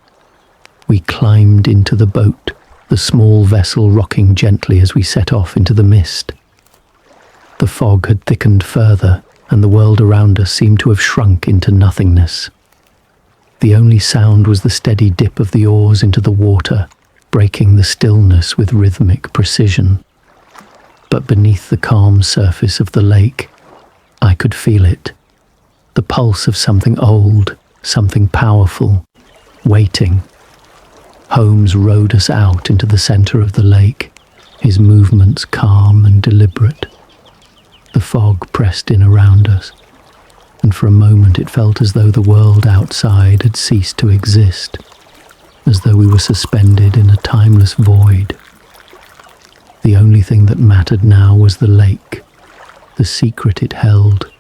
We climbed into the boat, the small vessel rocking gently as we set off into the mist. The fog had thickened further, and the world around us seemed to have shrunk into nothingness. The only sound was the steady dip of the oars into the water, breaking the stillness with rhythmic precision. But beneath the calm surface of the lake, I could feel it. The pulse of something old, something powerful, waiting. Holmes rowed us out into the center of the lake, his movements calm and deliberate. The fog pressed in around us, and for a moment it felt as though the world outside had ceased to exist, as though we were suspended in a timeless void. The only thing that mattered now was the lake, the secret it held,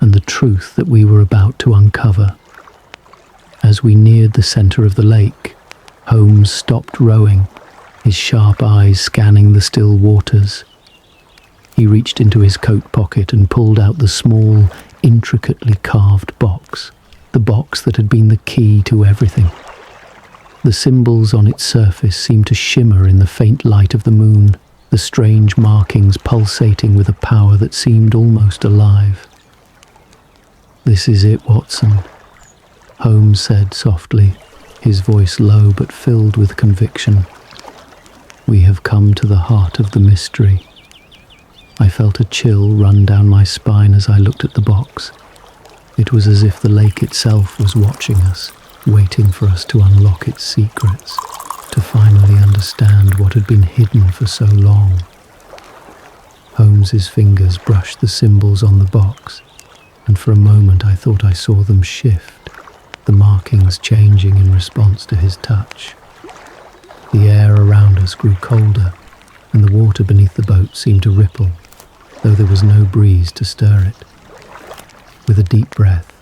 and the truth that we were about to uncover. As we neared the center of the lake, Holmes stopped rowing, his sharp eyes scanning the still waters. He reached into his coat pocket and pulled out the small, intricately carved box, the box that had been the key to everything. The symbols on its surface seemed to shimmer in the faint light of the moon, the strange markings pulsating with a power that seemed almost alive. "This is it, Watson," Holmes said softly, his voice low but filled with conviction. "We have come to the heart of the mystery." I felt a chill run down my spine as I looked at the box. It was as if the lake itself was watching us, waiting for us to unlock its secrets, to finally understand what had been hidden for so long. Holmes's fingers brushed the symbols on the box, and for a moment I thought I saw them shift, the markings changing in response to his touch. The air around us grew colder, and the water beneath the boat seemed to ripple, though there was no breeze to stir it. With a deep breath,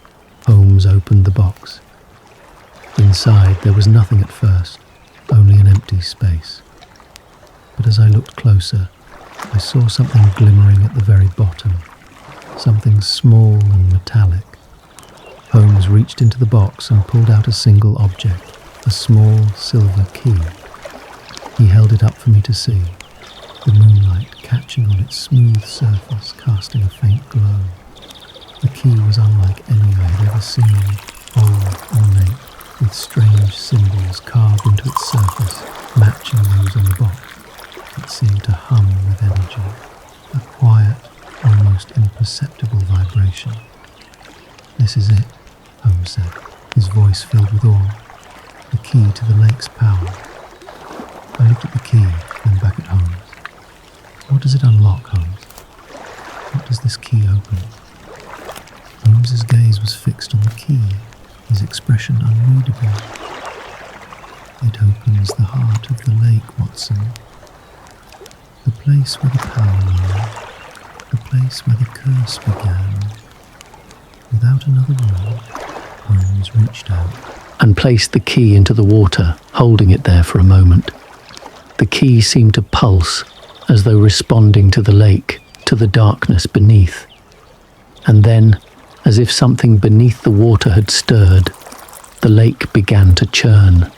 Holmes opened the box. Inside, there was nothing at first, only an empty space. But as I looked closer, I saw something glimmering at the very bottom, something small and metallic. Holmes reached into the box and pulled out a single object, a small silver key. He held it up for me to see, the moonlight catching on its smooth surface, casting a faint glow. The key was unlike any I had ever seen, all ornate, with strange symbols carved into its surface, matching those on the box. It seemed to hum with energy, a quiet, almost imperceptible vibration. "This is it," Holmes said, his voice filled with awe. "The key to the lake's power." I looked at the key, then back at Holmes. "What does it unlock, Holmes? What does this key open?" Holmes's gaze was fixed on the key, his expression unreadable. "It opens the heart of the lake, Watson. The place where the power lies, the place where the curse began." Without another word, Holmes reached out and placed the key into the water, holding it there for a moment. The key seemed to pulse, as though responding to the lake, to the darkness beneath. And then, as if something beneath the water had stirred, the lake began to churn.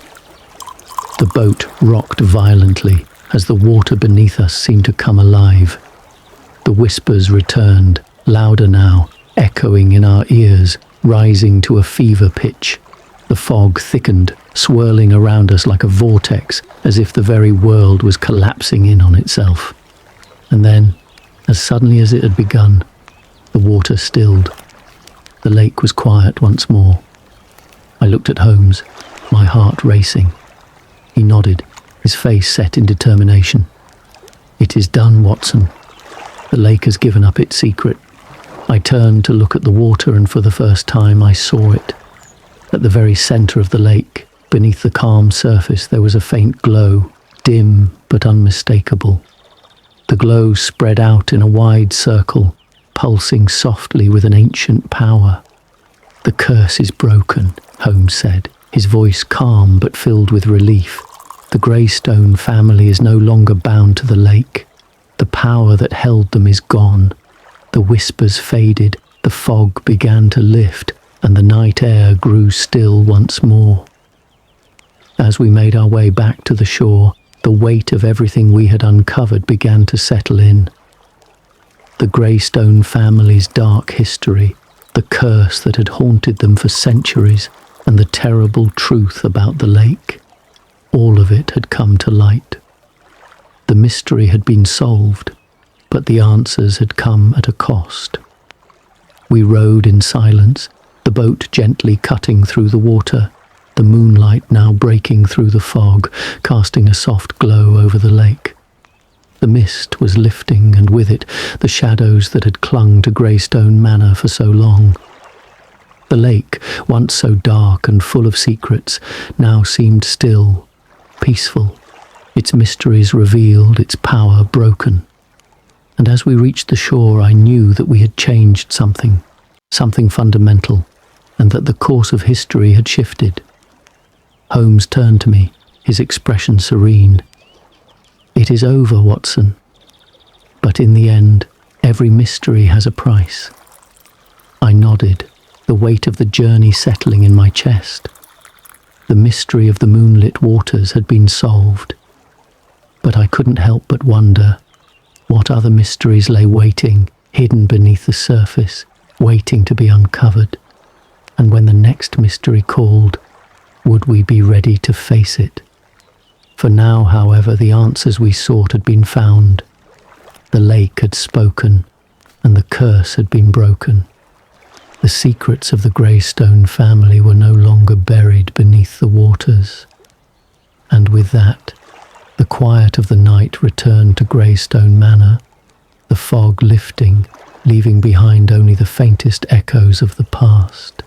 The boat rocked violently as the water beneath us seemed to come alive. The whispers returned, louder now, echoing in our ears, rising to a fever pitch. The fog thickened, swirling around us like a vortex, as if the very world was collapsing in on itself. And then, as suddenly as it had begun, the water stilled. The lake was quiet once more. I looked at Holmes, my heart racing. He nodded, his face set in determination. "It is done, Watson. The lake has given up its secret." I turned to look at the water, and for the first time I saw it. At the very centre of the lake, beneath the calm surface, there was a faint glow, dim but unmistakable. The glow spread out in a wide circle, pulsing softly with an ancient power. "The curse is broken," Holmes said, his voice calm but filled with relief. "The Greystone family is no longer bound to the lake. The power that held them is gone." The whispers faded, the fog began to lift, and the night air grew still once more. As we made our way back to the shore, the weight of everything we had uncovered began to settle in. The Greystone family's dark history, the curse that had haunted them for centuries, and the terrible truth about the lake. All of it had come to light. The mystery had been solved, but the answers had come at a cost. We rowed in silence, the boat gently cutting through the water, the moonlight now breaking through the fog, casting a soft glow over the lake. The mist was lifting, and with it, the shadows that had clung to Greystone Manor for so long. The lake, once so dark and full of secrets, now seemed still, peaceful, its mysteries revealed, its power broken. And as we reached the shore, I knew that we had changed something fundamental, and that the course of history had shifted. Holmes turned to me, his expression serene. "It is over, Watson. But in the end, every mystery has a price." I nodded, the weight of the journey settling in my chest. The mystery of the moonlit waters had been solved. But I couldn't help but wonder what other mysteries lay waiting, hidden beneath the surface, waiting to be uncovered. And when the next mystery called, would we be ready to face it? For now, however, the answers we sought had been found. The lake had spoken, and the curse had been broken. The secrets of the Greystone family were no longer buried beneath the waters. And with that, the quiet of the night returned to Greystone Manor, the fog lifting, leaving behind only the faintest echoes of the past.